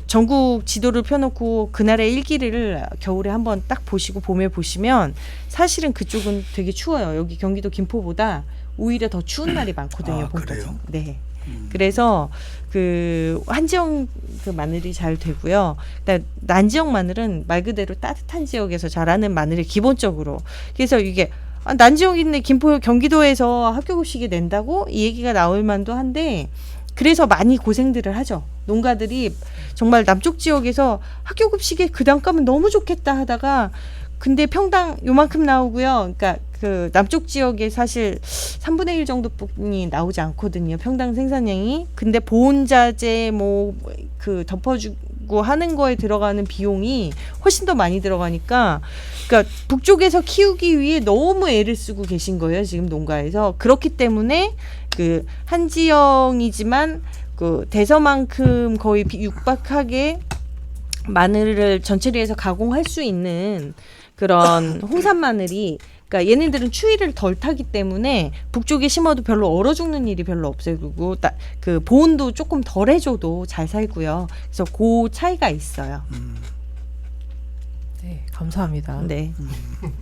전국 지도를 펴놓고 그날의 일기를 겨울에 한번 딱 보시고 봄에 보시면 사실은 그쪽은 되게 추워요. 여기 경기도 김포보다 오히려 더 추운 날이 많거든요. 아, 봄까지. 그래요? 네. 그래서 그 한지역 그 마늘이 잘 되고요. 그러니까 난지역 마늘은 말 그대로 따뜻한 지역에서 자라는 마늘이 기본적으로. 그래서 이게 난지역 있네 김포 경기도에서 학교급식이 낸다고 이 얘기가 나올 만도 한데 그래서 많이 고생들을 하죠. 농가들이 정말 남쪽 지역에서 학교급식에 그 단가면 너무 좋겠다 하다가 근데 평당 요만큼 나오고요. 그러니까 그 남쪽 지역에 사실 3분의 1 정도뿐이 나오지 않거든요. 평당 생산량이. 근데 보온자재 뭐 그 덮어주고 하는 거에 들어가는 비용이 훨씬 더 많이 들어가니까 그러니까 북쪽에서 키우기 위해 너무 애를 쓰고 계신 거예요. 지금 농가에서. 그렇기 때문에 그 한지영이지만 그 대서만큼 거의 육박하게 마늘을 전처리해서 가공할 수 있는 그런 홍산 마늘이 그러니까 얘네들은 추위를 덜 타기 때문에 북쪽에 심어도 별로 얼어 죽는 일이 별로 없어요. 그리고 그 보온도 조금 덜 해줘도 잘 살고요. 그래서 그 차이가 있어요. 네, 감사합니다. 네.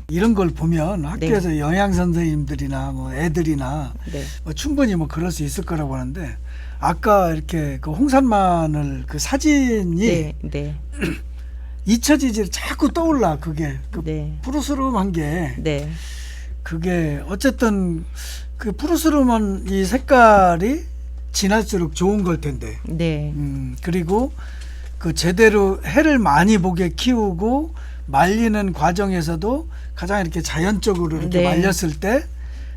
이런 걸 보면 학교에서 영양 선생님들이나 뭐 애들이나 네. 뭐 충분히 뭐 그럴 수 있을 거라고 하는데 아까 이렇게 그 홍산 마늘 그 사진이 네. 네. 잊혀지지 자꾸 떠올라. 그게 그 네. 푸르스름한 게 네. 그게 어쨌든 그 푸르스름한 이 색깔이 진할수록 좋은 걸 텐데. 네. 그리고 그 제대로 해를 많이 보게 키우고 말리는 과정에서도 가장 이렇게 자연적으로 이렇게 네. 말렸을 때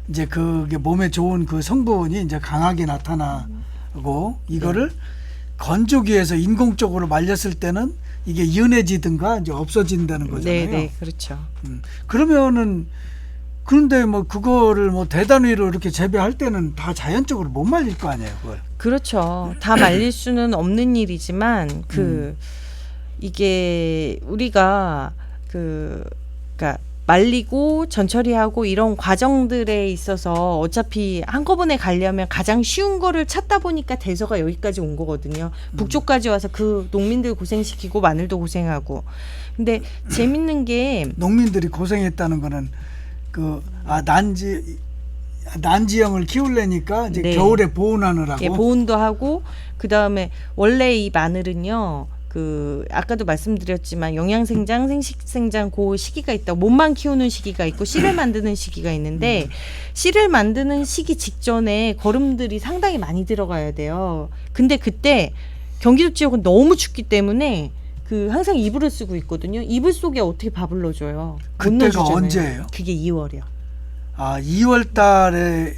이제 그게 몸에 좋은 그 성분이 이제 강하게 나타나고 이거를 건조기에서 인공적으로 말렸을 때는 이게 연해지든가 이제 없어진다는 거잖아요. 네, 네, 그렇죠. 그러면은 그런데 뭐 그거를 뭐 대단위로 이렇게 재배할 때는 다 자연적으로 못 말릴 거 아니에요, 그걸. 그렇죠. 다 말릴 수는 없는 일이지만 이게 우리가 그러니까 말리고 전처리하고 이런 과정들에 있어서 어차피 한꺼번에 가려면 가장 쉬운 거를 찾다 보니까 대서가 여기까지 온 거거든요. 북쪽까지 와서 그 농민들 고생시키고 마늘도 고생하고. 근데 재밌는 게 농민들이 고생했다는 거는 난지형을 키우려니까 이제 네. 겨울에 보온하느라고. 예, 보온도 하고 그다음에 원래 이 마늘은요. 아까도 말씀드렸지만 영양생장, 생식생장 그 시기가 있다. 몸만 키우는 시기가 있고 씨를 만드는 시기가 있는데 씨를 만드는 시기 직전에 거름들이 상당히 많이 들어가야 돼요. 근데 그때 경기도 지역은 너무 춥기 때문에 항상 이불을 쓰고 있거든요. 이불 속에 어떻게 밥을 넣어줘요? 못 그때가 넣어주잖아요. 언제예요? 그게 2월이요. 아, 2월에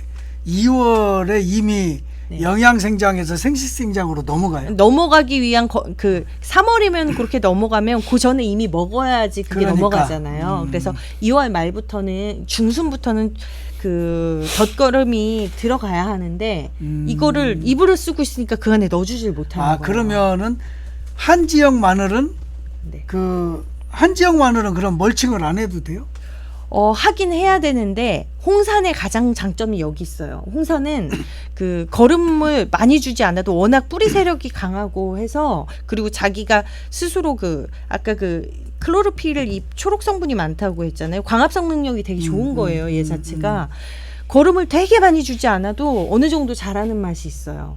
이미 네. 영양생장에서 생식생장으로 넘어가요. 넘어가기 위한 3월이면 그렇게 넘어가면 그 전에 이미 먹어야지 그게 그러니까. 넘어가잖아요. 그래서 2월 말부터는 중순부터는 그 덧걸음이 들어가야 하는데 이거를 이불을 쓰고 있으니까 그 안에 넣어주질 못하는 거예요. 그러면은 한지역 마늘은 네. 한지역 마늘은 그럼 멀칭을 안 해도 돼요? 하긴 해야 되는데 홍산의 가장 장점이 여기 있어요. 홍산은 그 거름을 많이 주지 않아도 워낙 뿌리 세력이 강하고 해서 그리고 자기가 스스로 아까 클로로필을 이 초록 성분이 많다고 했잖아요. 광합성 능력이 되게 좋은 거예요. 얘 자체가. 거름을 되게 많이 주지 않아도 어느 정도 자라는 맛이 있어요.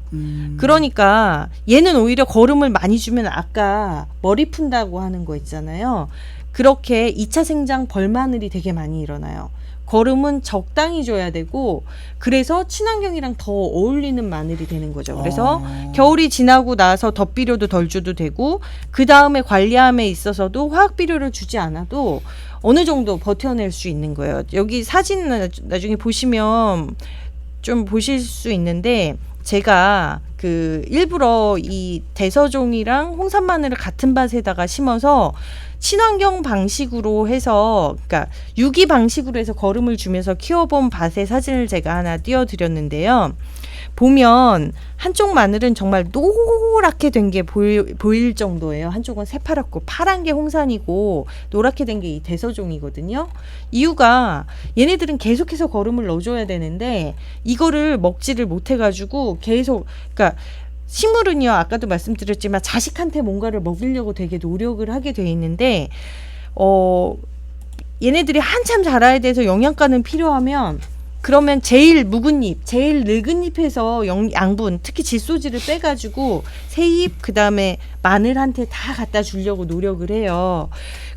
그러니까 얘는 오히려 거름을 많이 주면 아까 머리 푼다고 하는 거 있잖아요. 그렇게 2차 생장 벌마늘이 되게 많이 일어나요. 거름은 적당히 줘야 되고 그래서 친환경이랑 더 어울리는 마늘이 되는 거죠. 그래서 겨울이 지나고 나서 덧비료도 덜 줘도 되고 그 다음에 관리함에 있어서도 화학비료를 주지 않아도 어느 정도 버텨낼 수 있는 거예요. 여기 사진 나중에 보시면 좀 보실 수 있는데 제가 그 일부러 이 대서종이랑 홍산 마늘을 같은 밭에다가 심어서 친환경 방식으로 해서 그러니까 유기 방식으로 해서 거름을 주면서 키워본 밭의 사진을 제가 하나 띄워드렸는데요. 보면 한쪽 마늘은 정말 노랗게 된 게 보일 정도예요. 한쪽은 새파랗고 파란 게 홍산이고 노랗게 된 게 이 대서종이거든요. 이유가 얘네들은 계속해서 거름을 넣어줘야 되는데 이거를 먹지를 못해가지고 계속 그러니까 식물은요 아까도 말씀드렸지만 자식한테 뭔가를 먹이려고 되게 노력을 하게 돼 있는데 얘네들이 한참 자라야 돼서 영양가는 필요하면 그러면 제일 묵은 잎, 제일 늙은 잎에서 양분, 특히 질소질을 빼가지고 새잎 그다음에 마늘한테 다 갖다 주려고 노력을 해요.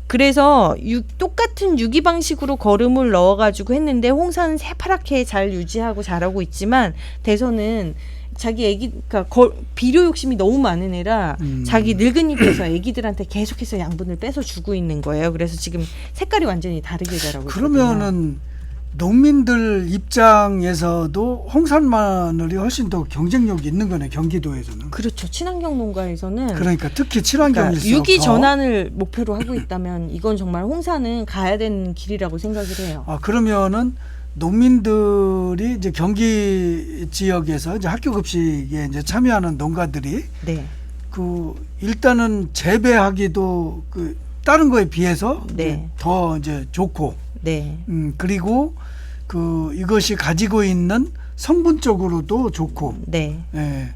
그래서 똑같은 유기 방식으로 거름을 넣어가지고 했는데 홍산은 새파랗게 잘 유지하고 자라고 있지만 대서는 자기 애기, 그러니까 비료 욕심이 너무 많은 애라 자기 늙은 잎에서 애기들한테 계속해서 양분을 빼서 주고 있는 거예요. 그래서 지금 색깔이 완전히 다르게 자라고 있거든요. 그러면은 농민들 입장에서도 홍산 마늘이 훨씬 더 경쟁력이 있는 거네, 경기도에서는. 그렇죠. 친환경 농가에서는 그러니까 특히 친환경일수록 그러니까 유기 더. 전환을 목표로 하고 있다면 이건 정말 홍산은 가야 되는 길이라고 생각을 해요. 그러면은 농민들이 이제 경기 지역에서 이제 학교 급식에 이제 참여하는 농가들이 네. 그 일단은 재배하기도 그 다른 거에 비해서 네. 더 이제 좋고, 네. 그리고 그 이것이 가지고 있는 성분적으로도 좋고, 네. 예.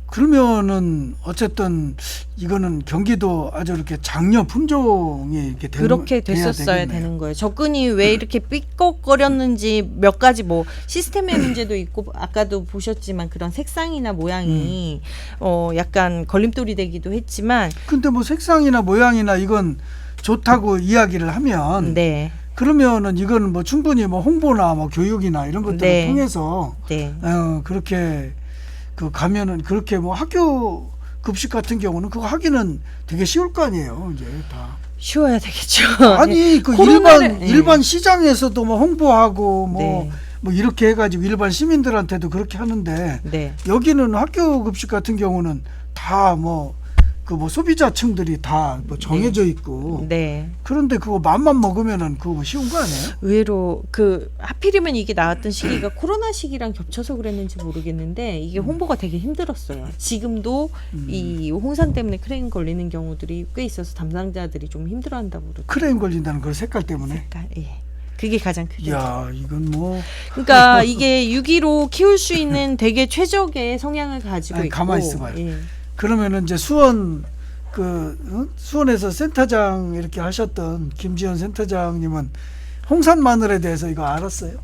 그러면은 어쨌든 이거는 경기도 아주 이렇게 장려 품종이 이렇게 그렇게 돼야 됐었어야 되겠네요. 되는 거예요. 접근이 왜 이렇게 삐걱거렸는지 몇 가지 뭐 시스템의 문제도 있고 아까도 보셨지만 그런 색상이나 모양이 약간 걸림돌이 되기도 했지만 근데 뭐 색상이나 모양이나 이건 좋다고 이야기를 하면 네. 그러면은 이거는 뭐 충분히 뭐 홍보나 뭐 교육이나 이런 것들을 네. 통해서 네. 그렇게 그 가면은 그렇게 뭐 학교 급식 같은 경우는 그거 하기는 되게 쉬울 거 아니에요. 이제 다. 쉬워야 되겠죠. 아니 그 코로나를- 일반 시장에서 뭐 홍보하고 뭐 네. 뭐 이렇게 해가지고 일반 시민들한테도 그렇게 하는데 네. 여기는 학교 급식 같은 경우는 다 뭐 그 뭐 소비자층들이 다 뭐 정해져 있고 네. 그런데 그거 맘만 먹으면은 그거 뭐 쉬운 거 아니에요? 의외로 그 하필이면 이게 나왔던 시기가 코로나 시기랑 겹쳐서 그랬는지 모르겠는데 이게 홍보가 되게 힘들었어요. 지금도 이 홍산 때문에 크레인 걸리는 경우들이 꽤 있어서 담당자들이 좀 힘들어한다고 그러더라고요. 크레인 걸린다는 그 색깔 때문에. 색깔, 예. 그게 가장 크게. 야 이건 뭐 그러니까 이게 유기로 키울 수 있는 되게 최적의 성향을 가지고 아니, 있고. 가만히 있어봐요. 예. 그러면은 이제 수원에서 센터장 이렇게 하셨던 김지현 센터장님은 홍산 마늘에 대해서 이거 알았어요?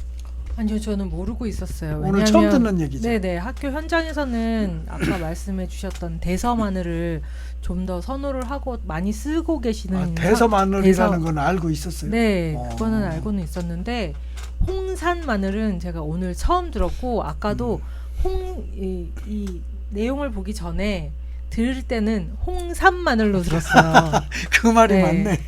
아니요, 저는 모르고 있었어요. 오늘 처음 듣는 얘기죠. 네네, 학교 현장에서는 아까 말씀해주셨던 대서 마늘을 좀 더 선호를 하고 많이 쓰고 계시는 대서 마늘이라는 대서- 건 알고 있었어요. 네, 어. 그거는 알고는 있었는데 홍산 마늘은 제가 오늘 처음 들었고 아까도 이 내용을 보기 전에 들을 때는 홍산 마늘로 들었어요. 그 말이 네. 맞네.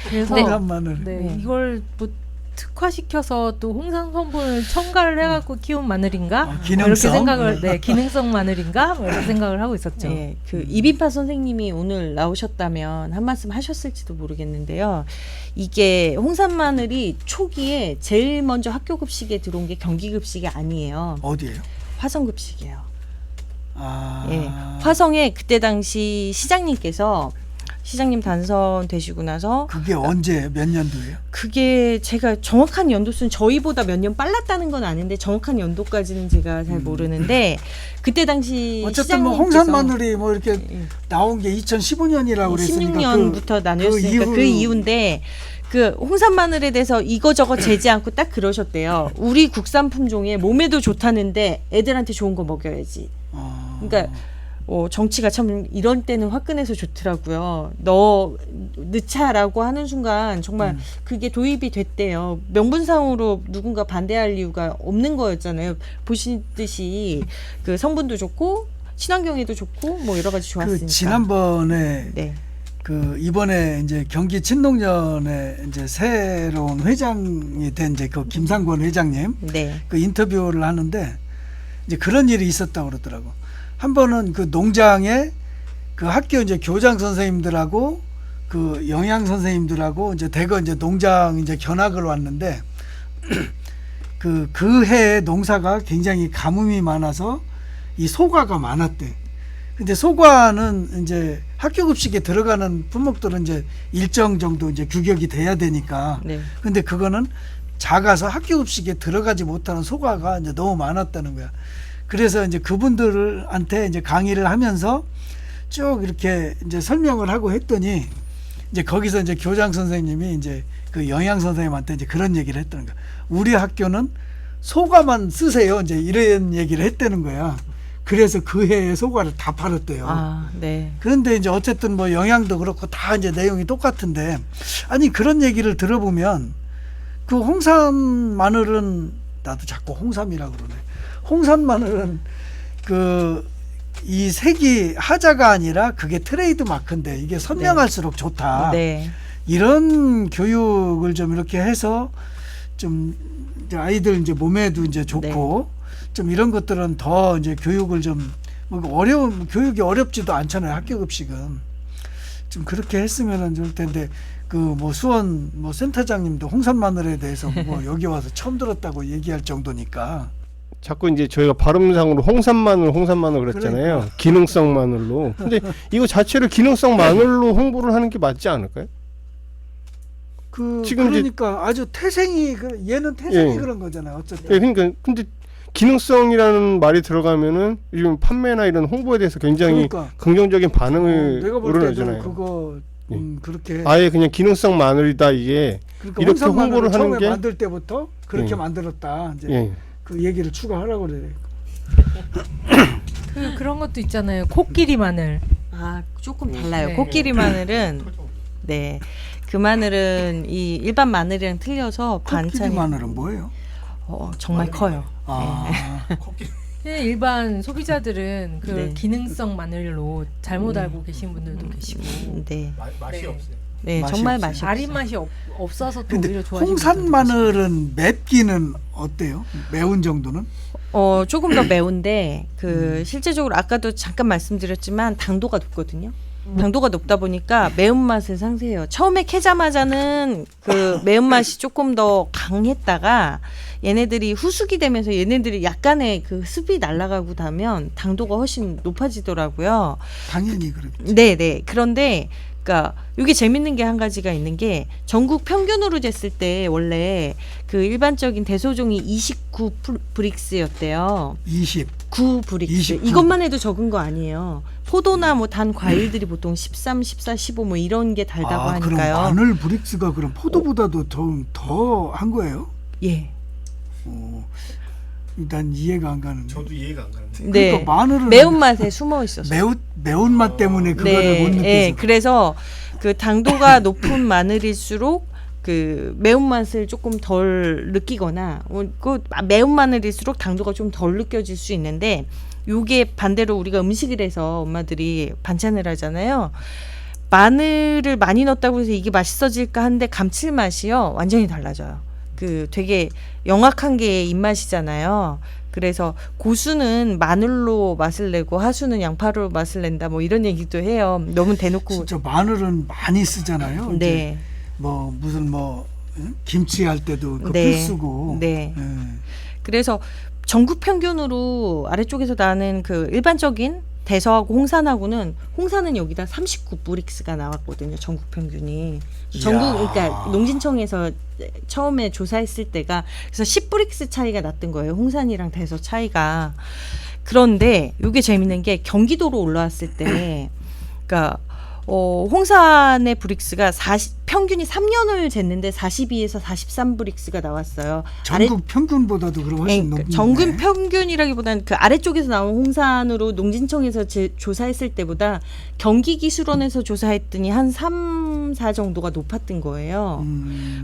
그래서 홍산 마늘. 네, 네. 이걸 뭐 특화시켜서 또 홍산 성분을 첨가를 해갖고 키운 마늘인가? 뭐 기능성. 이렇게 생각을 기능성 마늘인가? 뭐 이렇게 생각을 하고 있었죠. 네, 그 이빈파 선생님이 오늘 나오셨다면 한 말씀 하셨을지도 모르겠는데요. 이게 홍산 마늘이 초기에 제일 먼저 학교 급식에 들어온 게 경기 급식이 아니에요. 어디예요? 화성 급식이에요. 아, 예, 화성에 그때 당시 시장님께서 시장님 당선되시고 나서 그게 언제 몇 년도예요? 그게 제가 정확한 연도수는 저희보다 몇 년 빨랐다는 건 아는데 정확한 연도까지는 제가 잘 모르는데 그때 당시 어쨌든 뭐 시장님께서 홍산 마늘이 뭐 이렇게 나온 게 2015년이라고 그랬으니까 16년부터 나뉘었으니까 그 이후인데 그 홍산 마늘에 대해서 이거저거 재지 않고 딱 그러셨대요. 우리 국산 품종에 몸에도 좋다는데 애들한테 좋은 거 먹여야지. 그러니까 정치가 참 이런 때는 화끈해서 좋더라고요. 너 넣자라고 하는 순간 정말 그게 도입이 됐대요. 명분상으로 누군가 반대할 이유가 없는 거였잖아요. 보시듯이 그 성분도 좋고 친환경에도 좋고 뭐 여러 가지 좋았으니까. 그 지난번에 네. 그 이번에 이제 경기 친농련에 이제 새로운 회장이 된 이제 그 김상권 회장님 네. 그 인터뷰를 하는데 이제 그런 일이 있었다고 그러더라고. 한 번은 그 농장에 그 학교 이제 교장 선생님들하고 그 영양 선생님들하고 이제 대거 이제 농장 이제 견학을 왔는데 그 해에 농사가 굉장히 가뭄이 많아서 이 소과가 많았대. 근데 소과는 이제 학교 급식에 들어가는 품목들은 이제 일정 정도 이제 규격이 돼야 되니까. 네. 근데 그거는 작아서 학교 급식에 들어가지 못하는 소과가 이제 너무 많았다는 거야. 그래서 이제 그분들한테 이제 강의를 하면서 쭉 이렇게 이제 설명을 하고 했더니 이제 거기서 이제 교장 선생님이 이제 그 영양 선생님한테 이제 그런 얘기를 했다는 거야. 우리 학교는 소과만 쓰세요. 이제 이런 얘기를 했다는 거야. 그래서 그 해에 소과를 다 팔았대요. 아, 네. 그런데 이제 어쨌든 뭐 영양도 그렇고 다 이제 내용이 똑같은데 아니 그런 얘기를 들어보면 그 홍산 마늘은 나도 자꾸 홍삼이라고 그러네. 홍산 마늘은 그 이 색이 하자가 아니라 그게 트레이드 마크인데 이게 선명할수록 좋다. 네. 이런 교육을 좀 이렇게 해서 좀 이제 아이들 이제 몸에도 이제 좋고 좀 이런 것들은 더 이제 교육을 좀 뭐 어려운 교육이 어렵지도 않잖아요. 학교 급식은 좀 그렇게 했으면은 좋을 텐데 그 뭐 수원 뭐 센터장님도 홍산 마늘에 대해서 뭐 여기 와서 처음 들었다고 얘기할 정도니까. 자꾸 이제 저희가 발음상으로 홍산 마늘 그랬잖아요. 그러니까. 기능성 마늘로. 근데 이거 자체를 기능성 마늘로 홍보를 하는 게 맞지 않을까요? 그 지금 그러니까 아주 태생이 얘는 태생이 예. 그런 거잖아요. 어쨌든. 예, 그러니까 근데 기능성이라는 말이 들어가면은 요즘 판매나 이런 홍보에 대해서 굉장히 그러니까. 긍정적인 반응을 내가 볼 때도 우러나잖아요. 그거 그렇게 아예 그냥 기능성 마늘이다 이게 그러니까 이렇게 홍산 홍보를 마늘을 하는 처음에 게 만들 때부터 그렇게 예. 만들었다. 이제 예. 그 얘기를 추가하라고 그래. 그런 것도 있잖아요. 코끼리 마늘. 아, 조금 달라요. 네. 코끼리 마늘은 네. 그 마늘은 이 일반 마늘이랑 틀려서 코끼리 반찬이 마늘은 뭐예요? 정말 커요. 아, 네, 일반 소비자들은 그 네. 기능성 마늘로 잘못 알고 계신 분들도 계시고 네. 맛이 네. 없어요. 네, 맛이 정말 없어요. 맛이 알인 없어요. 맛이 없어서 또 근데 오히려 좋아하시는 홍산 분들도 마늘은 맵기는 어때요? 매운 정도는? 조금 더 매운데 실제적으로 아까도 잠깐 말씀드렸지만 당도가 높거든요. 당도가 높다 보니까 매운맛을 상쇄해요. 처음에 캐자마자는 그 매운맛이 조금 더 강했다가 얘네들이 후숙이 되면서 얘네들이 약간의 그 습이 날아가고 나면 당도가 훨씬 높아지더라고요. 당연히 그렇죠. 네네. 그런데 그러니까 이게 재밌는 게 한 가지가 있는 게 전국 평균으로 쟀을 때 원래 그 일반적인 대소종이 29 브릭스였대요. 9 브릭스. 29. 이것만 해도 적은 거 아니에요. 포도나 뭐 단 과일들이 보통 13, 14, 15 뭐 이런 게 달다고 하니까요. 그럼 마늘 브릭스가 그럼 포도보다도 좀 더 한 거예요? 예. 일단 이해가 안 가는데. 저도 이해가 안 가는데. 네. 그러니까 마늘은 매운맛에 숨어 있어서. 매운맛 때문에 그거를 못 느껴서. 네. 그래서 그 당도가 높은 마늘일수록 그 매운맛을 조금 덜 느끼거나 그 매운 마늘일수록 당도가 좀 덜 느껴질 수 있는데 요게 반대로 우리가 음식을 해서 엄마들이 반찬을 하잖아요. 마늘을 많이 넣었다고 해서 이게 맛있어질까 하는데 감칠맛이요 완전히 달라져요. 그 되게 영악한 게 입맛이잖아요. 그래서 고수는 마늘로 맛을 내고 하수는 양파로 맛을 낸다 뭐 이런 얘기도 해요. 너무 대놓고. 진짜 마늘은 많이 쓰잖아요. 이제 네. 뭐 무슨 뭐 김치 할 때도 그 네. 필수고. 네. 예. 그래서 전국 평균으로 아래쪽에서 나는 그 일반적인 대서하고 홍산하고는 홍산은 여기다 39브릭스가 나왔거든요. 전국 평균이. 그러니까 농진청에서 처음에 조사했을 때가 그래서 10브릭스 차이가 났던 거예요. 홍산이랑 대서 차이가. 그런데 이게 재밌는 게 경기도로 올라왔을 때 그러니까 홍산의 브릭스가 평균이 3년을 쟀는데 42에서 43브릭스가 나왔어요. 전국 평균보다도 그럼 훨씬 높네. 전국 평균이라기보다는 그 아래쪽에서 나온 홍산으로 농진청에서 조사했을 때보다 경기기술원에서 조사했더니 한 3, 4 정도가 높았던 거예요.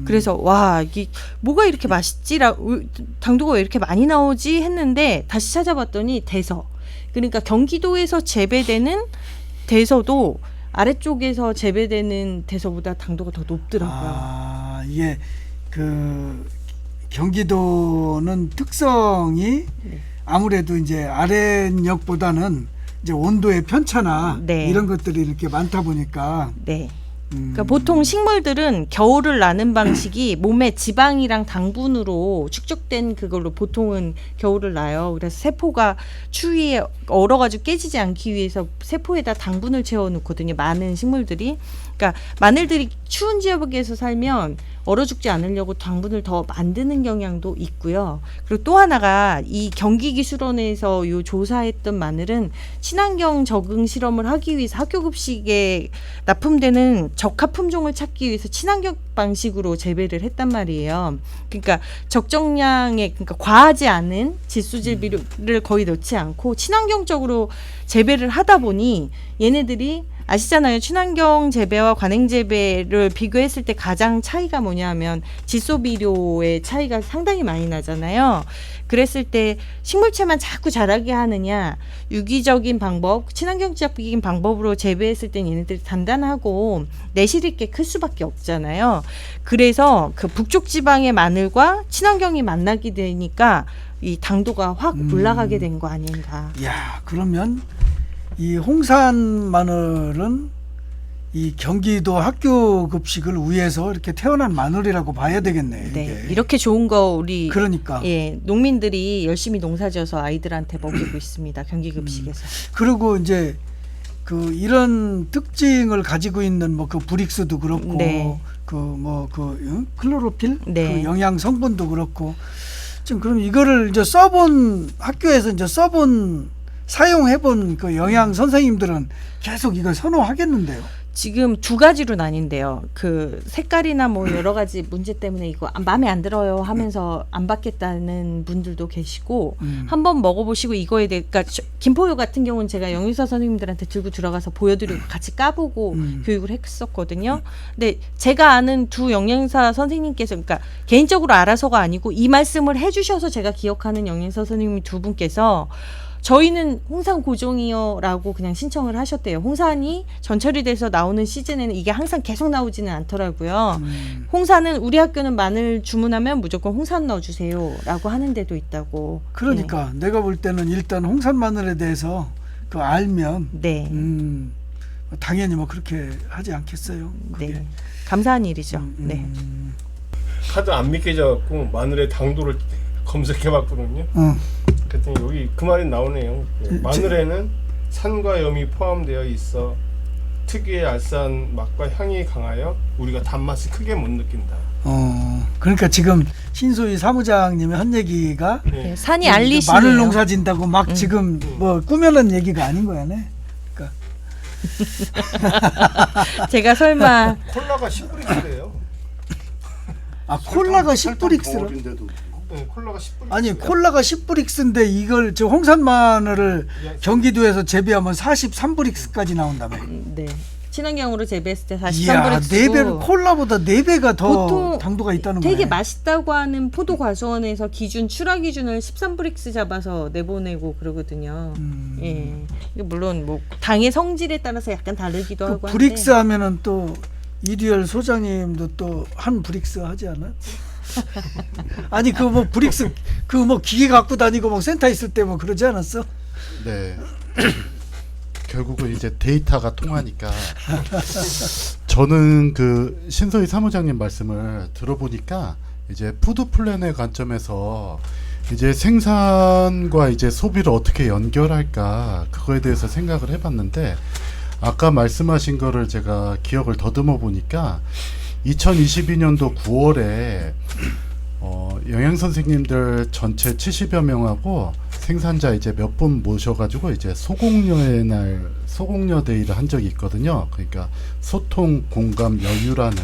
그래서 와 이게 뭐가 이렇게 맛있지라고 당도가 왜 이렇게 많이 나오지 했는데 다시 찾아봤더니 대서 그러니까 경기도에서 재배되는 대서도 아래쪽에서 재배되는 대서보다 당도가 더 높더라고요. 이게 그 경기도는 특성이 아무래도 이제 아랫역보다는 이제 온도의 편차나 이런 것들이 이렇게 많다 보니까. 그러니까 보통 식물들은 겨울을 나는 방식이 몸에 지방이랑 당분으로 축적된 그걸로 보통은 겨울을 나요. 그래서 세포가 추위에 얼어가지고 깨지지 않기 위해서 세포에다 당분을 채워놓거든요. 많은 식물들이. 그러니까 마늘들이 추운 지역에서 살면 얼어 죽지 않으려고 당분을 더 만드는 경향도 있고요. 그리고 또 하나가 이 경기기술원에서 요 조사했던 마늘은 친환경 적응 실험을 하기 위해서 학교 급식에 납품되는 적합 품종을 찾기 위해서 친환경 방식으로 재배를 했단 말이에요. 그러니까 적정량의 그러니까 과하지 않은 질소질비를 거의 넣지 않고 친환경적으로 재배를 하다 보니 얘네들이 아시잖아요. 친환경 재배와 관행 재배를 비교했을 때 가장 차이가 뭐냐면 질소 비료의 차이가 상당히 많이 나잖아요. 그랬을 때 식물체만 자꾸 자라게 하느냐 유기적인 방법, 친환경적인 방법으로 재배했을 때 얘네들이 단단하고 내실 있게 클 수밖에 없잖아요. 그래서 그 북쪽 지방의 마늘과 친환경이 만나게 되니까 이 당도가 확 올라가게 된 거 아닌가. 야, 그러면 이 홍산 마늘은 이 경기도 학교 급식을 위해서 이렇게 태어난 마늘이라고 봐야 되겠네. 네, 이렇게 좋은 거 우리 그러니까 농민들이 열심히 농사지어서 아이들한테 먹이고 있습니다. 경기 급식에서. 그리고 이제 그 이런 특징을 가지고 있는 뭐 그 브릭스도 그렇고 클로로필 그 영양 성분도 그렇고 지금 그럼 이거를 이제 써본 학교에서 이제 사용해본 그 영양 선생님들은 계속 이걸 선호하겠는데요. 지금 두 가지로 나뉜대요. 그 색깔이나 뭐 여러 가지 문제 때문에 이거 마음에 안 들어요 하면서 안 받겠다는 분들도 계시고 한번 먹어보시고 이거에 대해 그러니까 김포효 같은 경우는 제가 영유사 선생님들한테 들고 들어가서 보여드리고 같이 까보고 교육을 했었거든요. 근데 제가 아는 두 영양사 선생님께서 그러니까 개인적으로 알아서가 아니고 이 말씀을 해주셔서 제가 기억하는 영양사 선생님 두 분께서 저희는 홍산 고종이요라고 그냥 신청을 하셨대요. 홍산이 전철이 돼서 나오는 시즌에는 이게 항상 계속 나오지는 않더라고요. 홍산은 우리 학교는 마늘 주문하면 무조건 홍산 넣어주세요라고 하는 데도 있다고. 그러니까 내가 볼 때는 일단 홍산 마늘에 대해서 그 알면 당연히 뭐 그렇게 하지 않겠어요. 그게. 감사한 일이죠. 하도 안 믿겨져갖고 마늘의 당도를 검색해봤거든요. 그랬더니 여기 그 말이 나오네요. 마늘에는 산과 염이 포함되어 있어 특유의 알싸한 맛과 향이 강하여 우리가 단맛을 크게 못 느낀다. 그러니까 지금 신소희 사무장님이 한 얘기가 산이 알리시네요. 마늘 농사 진다고 막 지금 뭐 꾸며낸 얘기가 아닌 거야네. 그러니까 제가 설마 콜라가 10브릭스래요. 콜라가 10브릭스로? 콜라가 10브릭스. 아니 콜라가 10브릭스인데 이걸 저 홍산 마늘을 경기도에서 재배하면 43브릭스까지 나온다며. 네. 친환경으로 재배했을 때 43브릭스고. 이야, 4배 콜라보다 4배가 더 당도가 있다는 거예요. 되게 맛있다고 하는 포도 과수원에서 기준 출하 기준을 13브릭스 잡아서 내보내고 그러거든요. 예. 물론 뭐 당의 성질에 따라서 약간 다르기도 하고 한데. 브릭스 하면은 또 이두열 소장님도 또 한 브릭스 하지 않아? 아니 그 뭐 브릭스 그 뭐 기계 갖고 다니고 뭐 센터 있을 때 뭐 그러지 않았어? 네. 결국은 이제 데이터가 통하니까 저는 그 신서희 사무장님 말씀을 들어보니까 이제 푸드 플랜의 관점에서 이제 생산과 이제 소비를 어떻게 연결할까 그거에 대해서 생각을 해봤는데 아까 말씀하신 거를 제가 기억을 더듬어 보니까 2022년도 9월에 영양 선생님들 전체 70여 명하고 생산자 이제 몇 분 모셔가지고 이제 소공녀의 날 소공녀 데이를 한 적이 있거든요. 그러니까 소통, 공감, 여유라는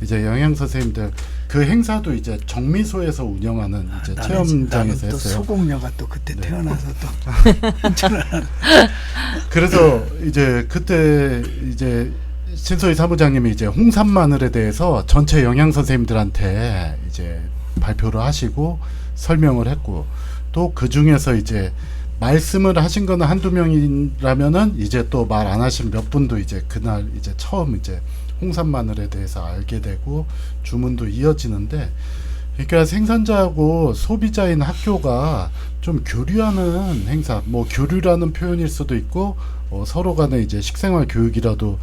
이제 영양 선생님들 그 행사도 이제 정미소에서 운영하는 이제 체험장에서 또 했어요. 소공녀가 또 그때 네. 태어나서 또 그래서 이제 그때 이제 신소희 사무장님이 이제 홍삼 마늘에 대해서 전체 영양 선생님들한테 이제 발표를 하시고 설명을 했고 또 그 중에서 이제 말씀을 하신 거는 한두 명이라면은 이제 또 말 안 하신 몇 분도 이제 그날 이제 처음 이제 홍삼 마늘에 대해서 알게 되고 주문도 이어지는데 그러니까 생산자하고 소비자인 학교가 좀 교류하는 행사, 뭐 교류라는 표현일 수도 있고 서로 간에 이제 식생활 교육이라도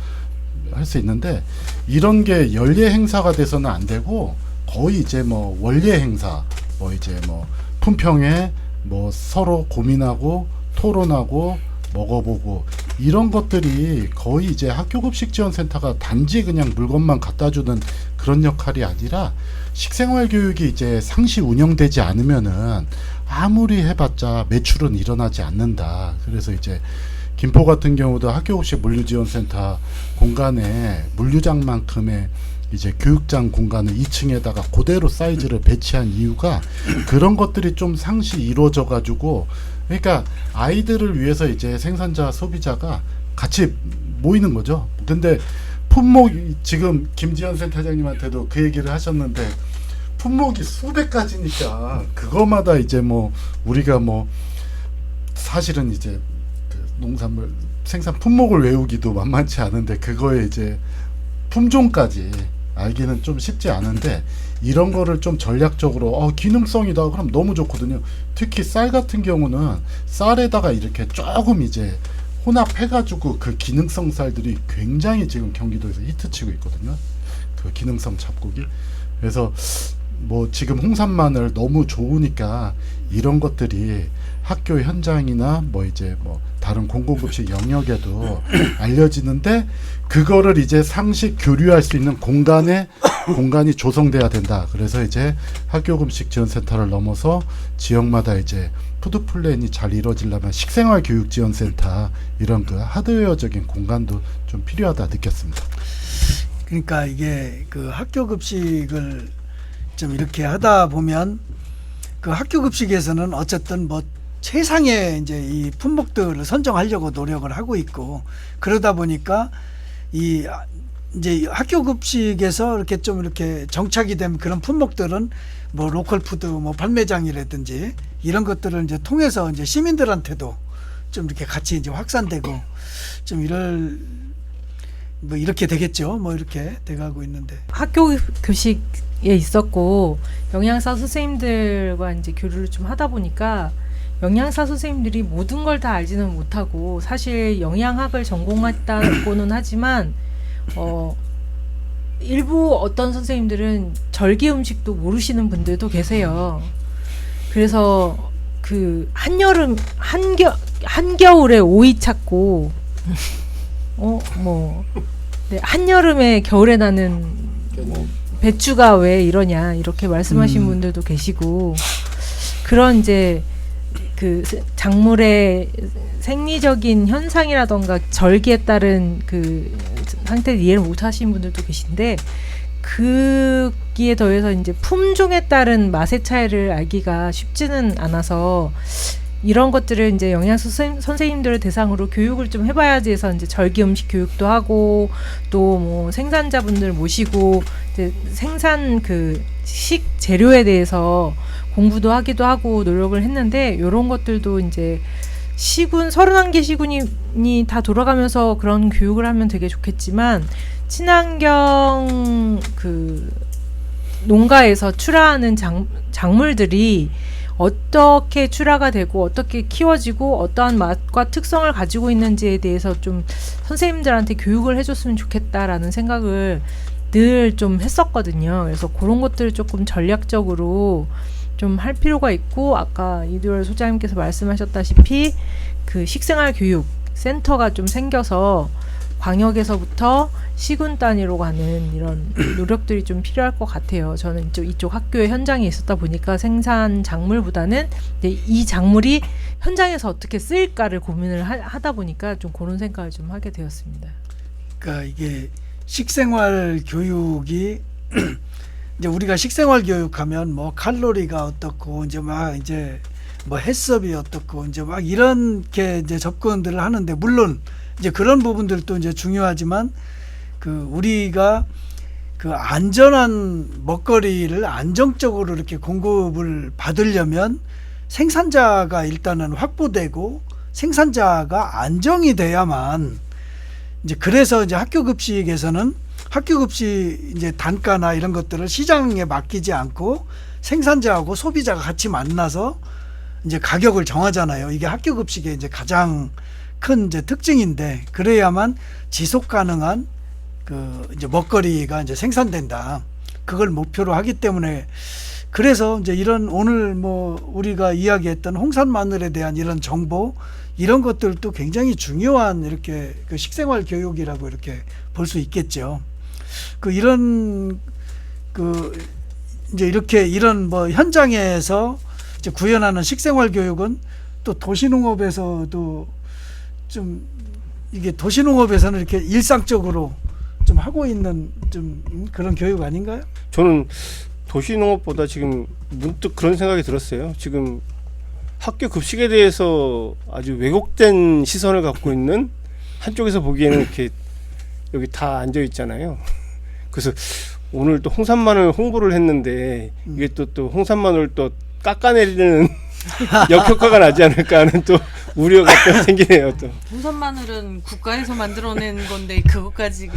할 수 있는데 이런 게 연례 행사가 돼서는 안 되고 거의 이제 뭐 원례 행사, 뭐 이제 뭐 품평회, 뭐 서로 고민하고 토론하고 먹어보고 이런 것들이 거의 이제 학교급식지원센터가 단지 그냥 물건만 갖다주는 그런 역할이 아니라 식생활 교육이 이제 상시 운영되지 않으면은 아무리 해봤자 매출은 일어나지 않는다. 그래서 이제 김포 같은 경우도 학교급식 물류지원센터 공간에 물류장만큼의 이제 교육장 공간을 2층에다가 그대로 사이즈를 배치한 이유가 그런 것들이 좀 상시 이루어져 가지고 그러니까 아이들을 위해서 이제 생산자 소비자가 같이 모이는 거죠. 근데 품목 지금 김지현 센터장님한테도 그 얘기를 하셨는데 품목이 수백 가지니까 그거마다 이제 뭐 우리가 뭐 사실은 이제 그 농산물 생산 품목을 외우기도 만만치 않은데 그거에 이제 품종까지 알기는 좀 쉽지 않은데 이런 거를 좀 전략적으로 기능성이다 그럼 너무 좋거든요. 특히 쌀 같은 경우는 쌀에다가 이렇게 조금 이제 혼합해가지고 그 기능성 쌀들이 굉장히 지금 경기도에서 히트치고 있거든요. 그 기능성 잡곡이. 그래서 뭐 지금 홍삼 마늘 너무 좋으니까 이런 것들이 학교 현장이나 뭐 이제 뭐 다른 공공급식 영역에도 알려지는데 그거를 이제 상식 교류할 수 있는 공간이 조성돼야 된다. 그래서 이제 학교급식지원센터를 넘어서 지역마다 이제 푸드 플랜이 잘 이루어지려면 식생활 교육 지원센터 이런 그 하드웨어적인 공간도 좀 필요하다 느꼈습니다. 그러니까 이게 그 학교급식을 좀 이렇게 하다 보면 그 학교급식에서는 어쨌든 뭐 최상의 이제 이 품목들을 선정하려고 노력을 하고 있고 그러다 보니까 이 이제 학교급식에서 이렇게 좀 이렇게 정착이 된 그런 품목들은 뭐 로컬 푸드 뭐 판매장이라든지 이런 것들을 이제 통해서 이제 시민들한테도 좀 이렇게 같이 이제 확산되고 좀 뭐 이렇게 되겠죠. 뭐 이렇게 돼가고 있는데 학교 급식에 있었고 영양사 선생님들과 이제 교류를 좀 하다 보니까 영양사 선생님들이 모든 걸 다 알지는 못하고 사실 영양학을 전공했다고는 하지만 일부 어떤 선생님들은 절개 음식도 모르시는 분들도 계세요. 그래서 그 한겨울에 오이 찾고 네, 한여름에 겨울에 나는 뭐 배추가 왜 이러냐 이렇게 말씀하신 분들도 계시고 그런 이제 그 작물의 생리적인 현상이라던가 절기에 따른 그 상태를 이해를 못 하시는 분들도 계신데 거기에 더해서 이제 품종에 따른 맛의 차이를 알기가 쉽지는 않아서 이런 것들을 이제 영양사 선생님들을 대상으로 교육을 좀 해봐야지 해서 이제 절기 음식 교육도 하고 또 뭐 생산자분들 모시고 이제 생산 그 식재료에 대해서 공부도 하기도 하고 노력을 했는데 이런 것들도 이제 31개 시군이 다 돌아가면서 그런 교육을 하면 되게 좋겠지만 친환경 그 농가에서 출하하는 작물들이 어떻게 출하가 되고 어떻게 키워지고 어떠한 맛과 특성을 가지고 있는지에 대해서 좀 선생님들한테 교육을 해줬으면 좋겠다라는 생각을 늘 좀 했었거든요. 그래서 그런 것들을 조금 전략적으로 좀 할 필요가 있고, 아까 이두열 소장님께서 말씀하셨다시피 그 식생활 교육 센터가 좀 생겨서 광역에서부터 시군 단위로 가는 이런 노력들이 좀 필요할 것 같아요. 저는 이쪽 학교의 현장에 있었다 보니까 생산 작물보다는 이제 이 작물이 현장에서 어떻게 쓰일까를 고민을 하다 보니까 좀 그런 생각을 좀 하게 되었습니다. 그러니까 이게 식생활 교육이 이제 우리가 식생활 교육하면 뭐 칼로리가 어떻고 이제 뭐 해썹이 어떻고 이제 막 이렇게 이제 접근들을 하는데, 물론 이제 그런 부분들도 이제 중요하지만 그 우리가 그 안전한 먹거리를 안정적으로 이렇게 공급을 받으려면 생산자가 일단은 확보되고 생산자가 안정이 돼야만, 이제 그래서 이제 학교 급식에서는 학교 급식 이제 단가나 이런 것들을 시장에 맡기지 않고 생산자하고 소비자가 같이 만나서 이제 가격을 정하잖아요. 이게 학교 급식의 이제 가장 큰 이제 특징인데, 그래야만 지속 가능한 그 이제 먹거리가 이제 생산된다. 그걸 목표로 하기 때문에, 그래서 이제 이런 오늘 뭐 우리가 이야기했던 홍산 마늘에 대한 이런 정보, 이런 것들도 굉장히 중요한 이렇게 그 식생활 교육이라고 이렇게 볼 수 있겠죠. 그 이런 그 이제 이렇게 이런 뭐 현장에서 이제 구현하는 식생활 교육은 또 도시농업에서도 좀 이게 도시농업에서는 이렇게 일상적으로 좀 하고 있는 좀 그런 교육 아닌가요? 저는 도시농업보다 지금 문득 그런 생각이 들었어요. 지금 학교 급식에 대해서 아주 왜곡된 시선을 갖고 있는, 한쪽에서 보기에는 이렇게 여기 다 앉아 있잖아요. 그래서 오늘 또 홍산마늘 홍보를 했는데 이게 또 홍산마늘 또 깎아내리는 역효과가 나지 않을까 하는 또 우려가 또 생기네요. 또 홍산마늘은 국가에서 만들어낸 건데 그것까지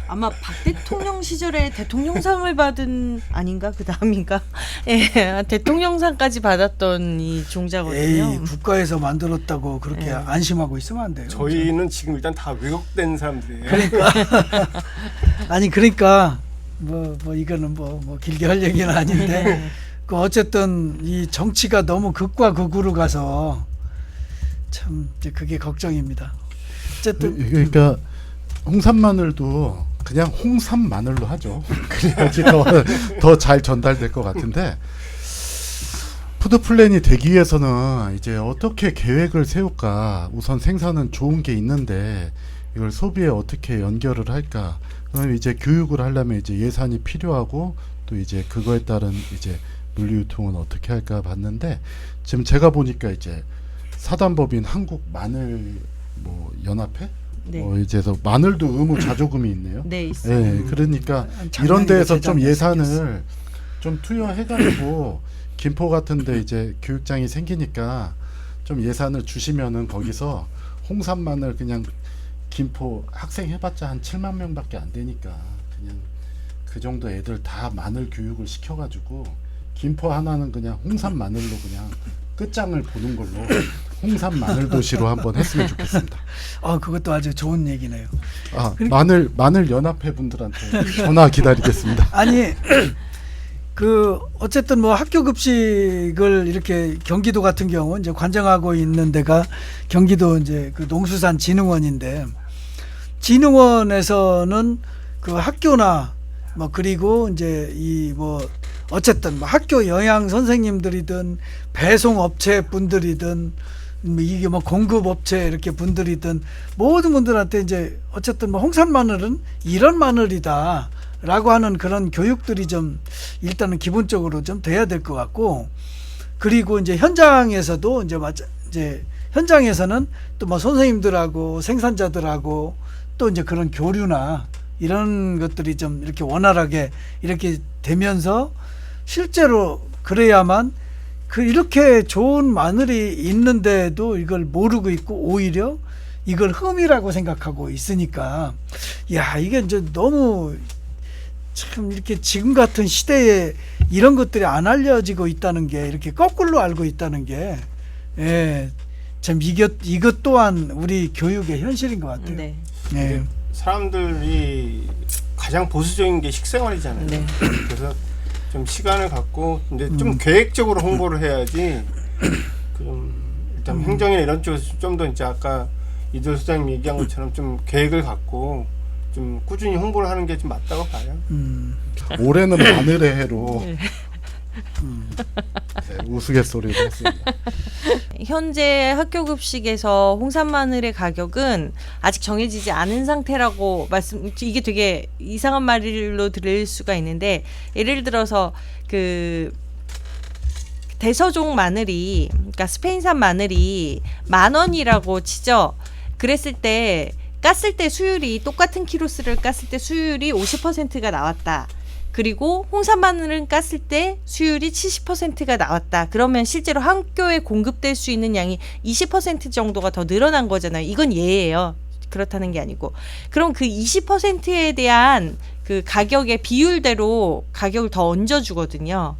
아마 박 대통령 시절에 대통령상을 받은 아닌가 그 다음인가 예 대통령상까지 받았던 이 종자거든요. 에이, 국가에서 만들었다고 그렇게 예. 안심하고 있으면 안 돼요. 저희는 지금 일단 다 왜곡된 사람들이에요. 아니 그러니까 뭐 이거는 뭐 길게 할 얘기는 아닌데 그 어쨌든 이 정치가 너무 극과 극으로 가서 참 이제 그게 걱정입니다. 어쨌든 그러니까 홍산 마늘도 그냥 홍산 마늘로 하죠. 그래야지 더 잘 전달될 것 같은데, 푸드 플랜이 되기 위해서는 이제 어떻게 계획을 세울까, 우선 생산은 좋은 게 있는데 이걸 소비에 어떻게 연결을 할까, 그다음에 이제 교육을 하려면 이제 예산이 필요하고, 또 이제 그거에 따른 이제 물류유통은 어떻게 할까 봤는데, 지금 제가 보니까 이제 사단법인 한국 마늘 뭐 연합회 네. 이제서 마늘도 의무 자조금이 있네요. 네 있어요. 예, 그러니까 작년에 이런 데에서 좀 재작년에 예산을 생겼어요. 좀 투여해가지고 김포 같은데 이제 교육장이 생기니까 좀 예산을 주시면은 거기서 홍산 마늘 그냥 김포 학생 해봤자 한 7만 명밖에 안 되니까 그냥 그 정도 애들 다 마늘 교육을 시켜가지고 김포 하나는 그냥 홍산 마늘로 그냥 끝장을 보는 걸로 홍산 마늘 도시로 한번 했으면 좋겠습니다. 그것도 아주 좋은 얘기네요. 마늘 연합회 분들한테 전화 기다리겠습니다. 아니 그 어쨌든 뭐 학교 급식을 이렇게 경기도 같은 경우 이제 관장하고 있는 데가 경기도 이제 그 농수산진흥원인데, 진흥원에서는 그 학교나 뭐 그리고 이제 이 뭐 어쨌든 뭐 학교 영양 선생님들이든 배송 업체 분들이든 이게 뭐 공급 업체 이렇게 분들이든 모든 분들한테 이제 어쨌든 뭐 홍산 마늘은 이런 마늘이다라고 하는 그런 교육들이 좀 일단은 기본적으로 좀 돼야 될 것 같고, 그리고 이제 현장에서도 이제 현장에서는 또 뭐 선생님들하고 생산자들하고 또 이제 그런 교류나 이런 것들이 좀 이렇게 원활하게 이렇게 되면서 실제로 그래야만 그 이렇게 좋은 마늘이 있는데도 이걸 모르고 있고 오히려 이걸 흠이라고 생각하고 있으니까, 야 이게 이제 너무 참 이렇게 지금 같은 시대에 이런 것들이 안 알려지고 있다는 게, 이렇게 거꾸로 알고 있다는 게, 참 이것 또한 우리 교육의 현실인 것 같아요. 네. 사람들이 가장 보수적인 게 식생활이잖아요. 네. 그래서 좀 시간을 갖고 이제 좀 계획적으로 홍보를 해야지. 좀 일단 행정이나 이런 쪽에서 좀 더 이제 아까 이들 소장님 얘기한 것처럼 좀 계획을 갖고 좀 꾸준히 홍보를 하는 게 좀 맞다고 봐요. 올해는 마늘의 해로 네, 우스갯소리를 했습니다. 현재 학교 급식에서 홍산 마늘의 가격은 아직 정해지지 않은 상태라고 이게 되게 이상한 말로 들릴 수가 있는데, 예를 들어서 그 대서종 마늘이, 그러니까 스페인산 마늘이 10,000원이라고 치죠. 그랬을 때 깠을 때 수율이, 똑같은 키로수를 깠을 때 수율이 50%가 나왔다. 그리고 홍산 마늘은 깠을 때 수율이 70%가 나왔다. 그러면 실제로 학교에 공급될 수 있는 양이 20% 정도가 더 늘어난 거잖아요. 이건 예예요. 그렇다는 게 아니고. 그럼 그 20%에 대한 그 가격의 비율대로 가격을 더 얹어주거든요.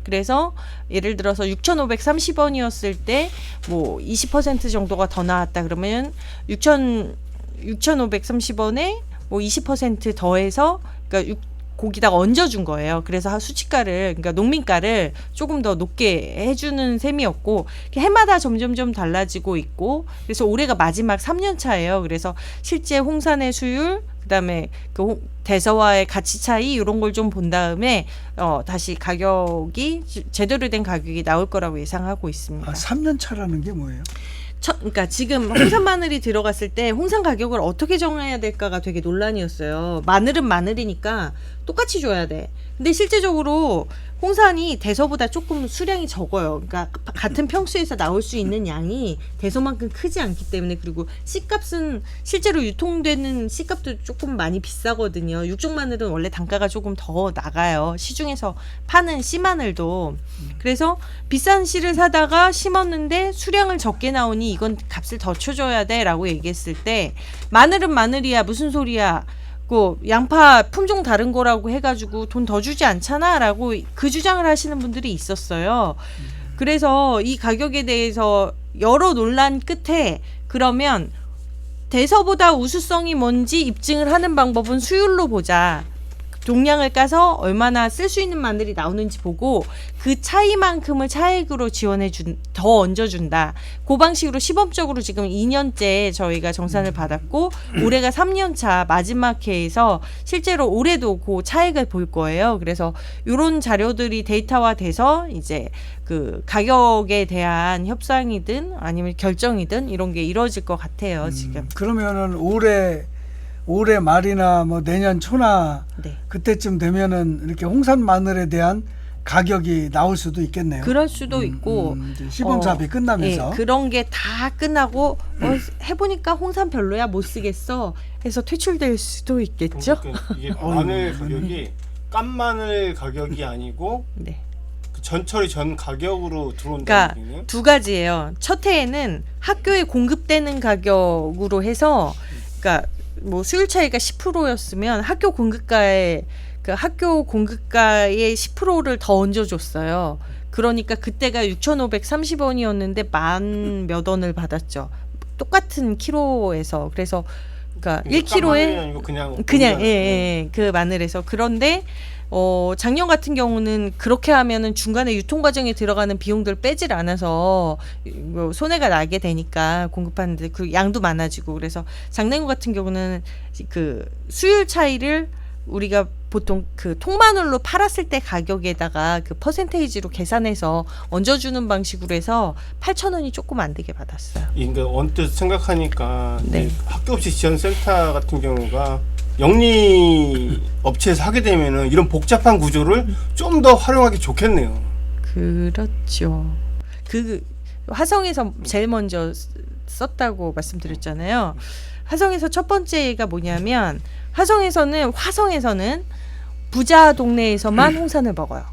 그래서 예를 들어서 6,530원이었을 때 뭐 20% 정도가 더 나왔다 그러면 6,530원에 뭐 20% 더해서, 그러니까 거기다가 얹어준 거예요. 그래서 수치가를, 그러니까 농민가를 조금 더 높게 해주는 셈이었고, 해마다 점점점 달라지고 있고, 그래서 올해가 마지막 3년 차예요. 그래서 실제 홍산의 수율, 그다음에 그 대서와의 가치 차이 이런 걸 좀 본 다음에 다시 가격이 제대로 된 가격이 나올 거라고 예상하고 있습니다. 3년 차라는 게 뭐예요? 그러니까 지금 홍산 마늘이 들어갔을 때 홍산 가격을 어떻게 정해야 될까가 되게 논란이었어요. 마늘은 마늘이니까 똑같이 줘야 돼. 근데 실제적으로 홍산이 대서보다 조금 수량이 적어요. 그러니까 같은 평수에서 나올 수 있는 양이 대서만큼 크지 않기 때문에, 그리고 씨값은 실제로 유통되는 씨값도 조금 많이 비싸거든요. 육종 마늘은 원래 단가가 조금 더 나가요. 시중에서 파는 씨마늘도. 그래서 비싼 씨를 사다가 심었는데 수량을 적게 나오니 이건 값을 더 쳐줘야 돼 라고 얘기했을 때, 마늘은 마늘이야 무슨 소리야, 양파 품종 다른 거라고 해가지고 돈 더 주지 않잖아 라고 그 주장을 하시는 분들이 있었어요. 그래서 이 가격에 대해서 여러 논란 끝에, 그러면 대서보다 우수성이 뭔지 입증을 하는 방법은 수율로 보자. 동량을 까서 얼마나 쓸 수 있는 마늘이 나오는지 보고 그 차이만큼을 차액으로 더 얹어준다. 그 방식으로 시범적으로 지금 2년째 저희가 정산을 받았고, 올해가 3년 차 마지막 해에서 실제로 올해도 그 차액을 볼 거예요. 그래서 이런 자료들이 데이터화돼서 이제 그 가격에 대한 협상이든 아니면 결정이든 이런 게 이루어질 것 같아요. 지금. 그러면은 올해 말이나 뭐 내년 초나 네. 그때쯤 되면은 이렇게 홍산 마늘에 대한 가격이 나올 수도 있겠네요. 그럴 수도 있고 이제 시범 사업이 끝나면서 그런 게 다 끝나고 해보니까 홍산 별로야 못 쓰겠어 해서 퇴출될 수도 있겠죠. 그러니까 이게 마늘 가격이 깐 마늘 가격이 아니고 네. 그 전처리 전 가격으로 들어온다는 그러니까 얘기네요. 두 가지예요. 첫 해에는 학교에 공급되는 가격으로 해서, 그러니까 뭐 수율 차이가 10%였으면 학교 공급가의 10%를 더 얹어줬어요. 그러니까 그때가 6,530원이었는데 만 몇 원을 받았죠. 똑같은 키로에서. 그래서 그러니까 1kg에 그냥 그 마늘에서. 그런데 작년 같은 경우는 그렇게 하면은 중간에 유통 과정에 들어가는 비용들 빼질 않아서 뭐 손해가 나게 되니까 공급하는데 그 양도 많아지고, 그래서 작년 같은 경우는 그 수율 차이를 우리가 보통 그 통마늘로 팔았을 때 가격에다가 그 퍼센테이지로 계산해서 얹어주는 방식으로 해서 8,000원이 조금 안 되게 받았어요. 그러니까 언뜻 생각하니까 네. 학교 없이 지원센터 같은 경우가 영리 업체에서 하게 되면은 이런 복잡한 구조를 좀 더 활용하기 좋겠네요. 그렇죠. 그 화성에서 제일 먼저 썼다고 말씀드렸잖아요. 화성에서 첫 번째가 뭐냐면, 화성에서는 부자 동네에서만 홍산을 먹어요.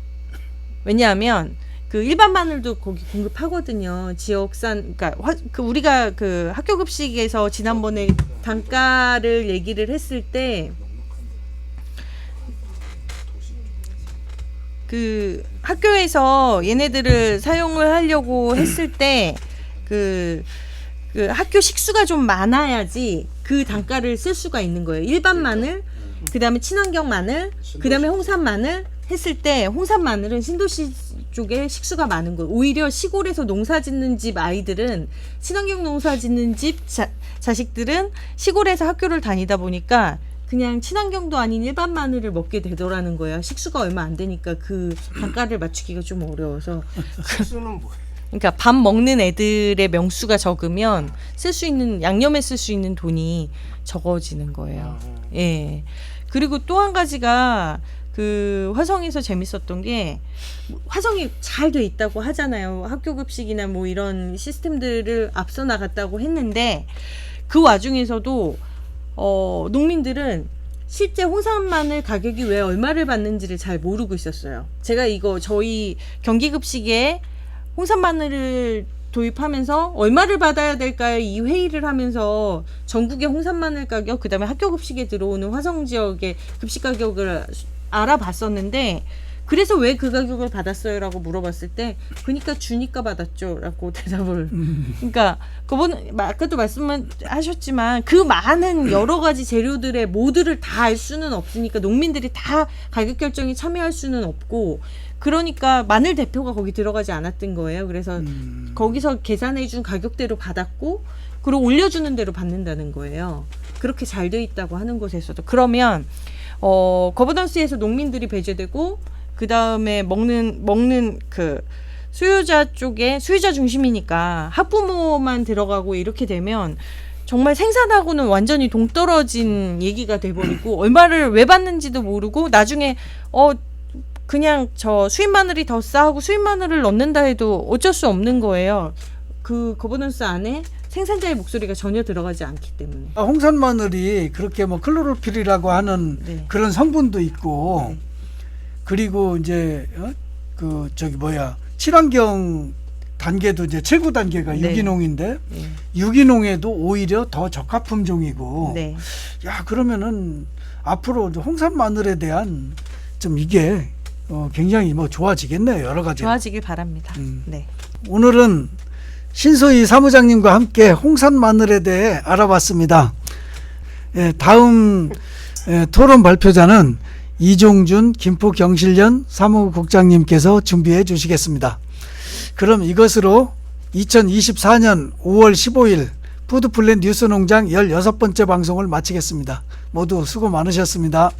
왜냐하면 그 일반 마늘도 거기 공급하거든요. 지역산, 그러니까 우리가 그 학교 급식에서 지난번에 단가를 얘기를 했을 때, 그 학교에서 얘네들을 사용을 하려고 했을 때 그 학교 식수가 좀 많아야지 그 단가를 쓸 수가 있는 거예요. 일반 마늘, 그 다음에 친환경 마늘, 그 다음에 홍산 마늘, 했을 때 홍산 마늘은 신도시 쪽에 식수가 많은 거예요. 오히려 시골에서 농사 짓는 집 아이들은 친환경 농사 짓는 집 자식들은 시골에서 학교를 다니다 보니까 그냥 친환경도 아닌 일반 마늘을 먹게 되더라는 거예요. 식수가 얼마 안 되니까 그 단가를 맞추기가 좀 어려워서. 식수는 뭐예요? 그러니까 밥 먹는 애들의 명수가 적으면 쓸 수 있는 양념에 쓸 수 있는 돈이 적어지는 거예요. 예. 그리고 또 한 가지가 그 화성에서 재밌었던 게 화성이 잘 돼 있다고 하잖아요. 학교 급식이나 뭐 이런 시스템들을 앞서 나갔다고 했는데 그 와중에서도 농민들은 실제 홍산 마늘 가격이 왜 얼마를 받는지를 잘 모르고 있었어요. 제가 이거 저희 경기급식에 홍산 마늘을 도입하면서 얼마를 받아야 될까요? 이 회의를 하면서 전국의 홍산 마늘 가격, 그다음에 학교 급식에 들어오는 화성 지역의 급식 가격을 알아봤었는데 그래서 왜 그 가격을 받았어요? 라고 물어봤을 때 그러니까 주니까 받았죠 라고 대답을 그러니까 아까도 말씀하셨지만 그 많은 여러 가지 재료들의 모두를 다 알 수는 없으니까 농민들이 다 가격 결정에 참여할 수는 없고 그러니까 마늘 대표가 거기 들어가지 않았던 거예요. 그래서 거기서 계산해 준 가격대로 받았고 그리고 올려주는 대로 받는다는 거예요. 그렇게 잘 돼 있다고 하는 곳에서도. 그러면 거버넌스에서 농민들이 배제되고 그 다음에 먹는 그 수요자 쪽에 수요자 중심이니까 학부모만 들어가고 이렇게 되면 정말 생산하고는 완전히 동떨어진 얘기가 돼버리고 얼마를 왜 받는지도 모르고 나중에 그냥 저 수입 마늘이 더 싸고 수입 마늘을 넣는다 해도 어쩔 수 없는 거예요. 그 거버넌스 안에 생산자의 목소리가 전혀 들어가지 않기 때문에. 홍산 마늘이 그렇게 뭐 클로로필이라고 하는 네. 그런 성분도 있고 네. 그리고 이제 친환경 단계도 이제 최고 단계가 네. 유기농인데 네. 유기농에도 오히려 더 적합품종이고 네. 야 그러면은 앞으로 홍산 마늘에 대한 좀 이게 굉장히 뭐 좋아지겠네요. 여러 가지. 좋아지길 바랍니다. 네. 오늘은 신소희 사무장님과 함께 홍산 마늘에 대해 알아봤습니다. 다음 토론 발표자는 이종준 김포경실련 사무국장님께서 준비해 주시겠습니다. 그럼 이것으로 2024년 5월 15일 푸드플랜 뉴스농장 16번째 방송을 마치겠습니다. 모두 수고 많으셨습니다.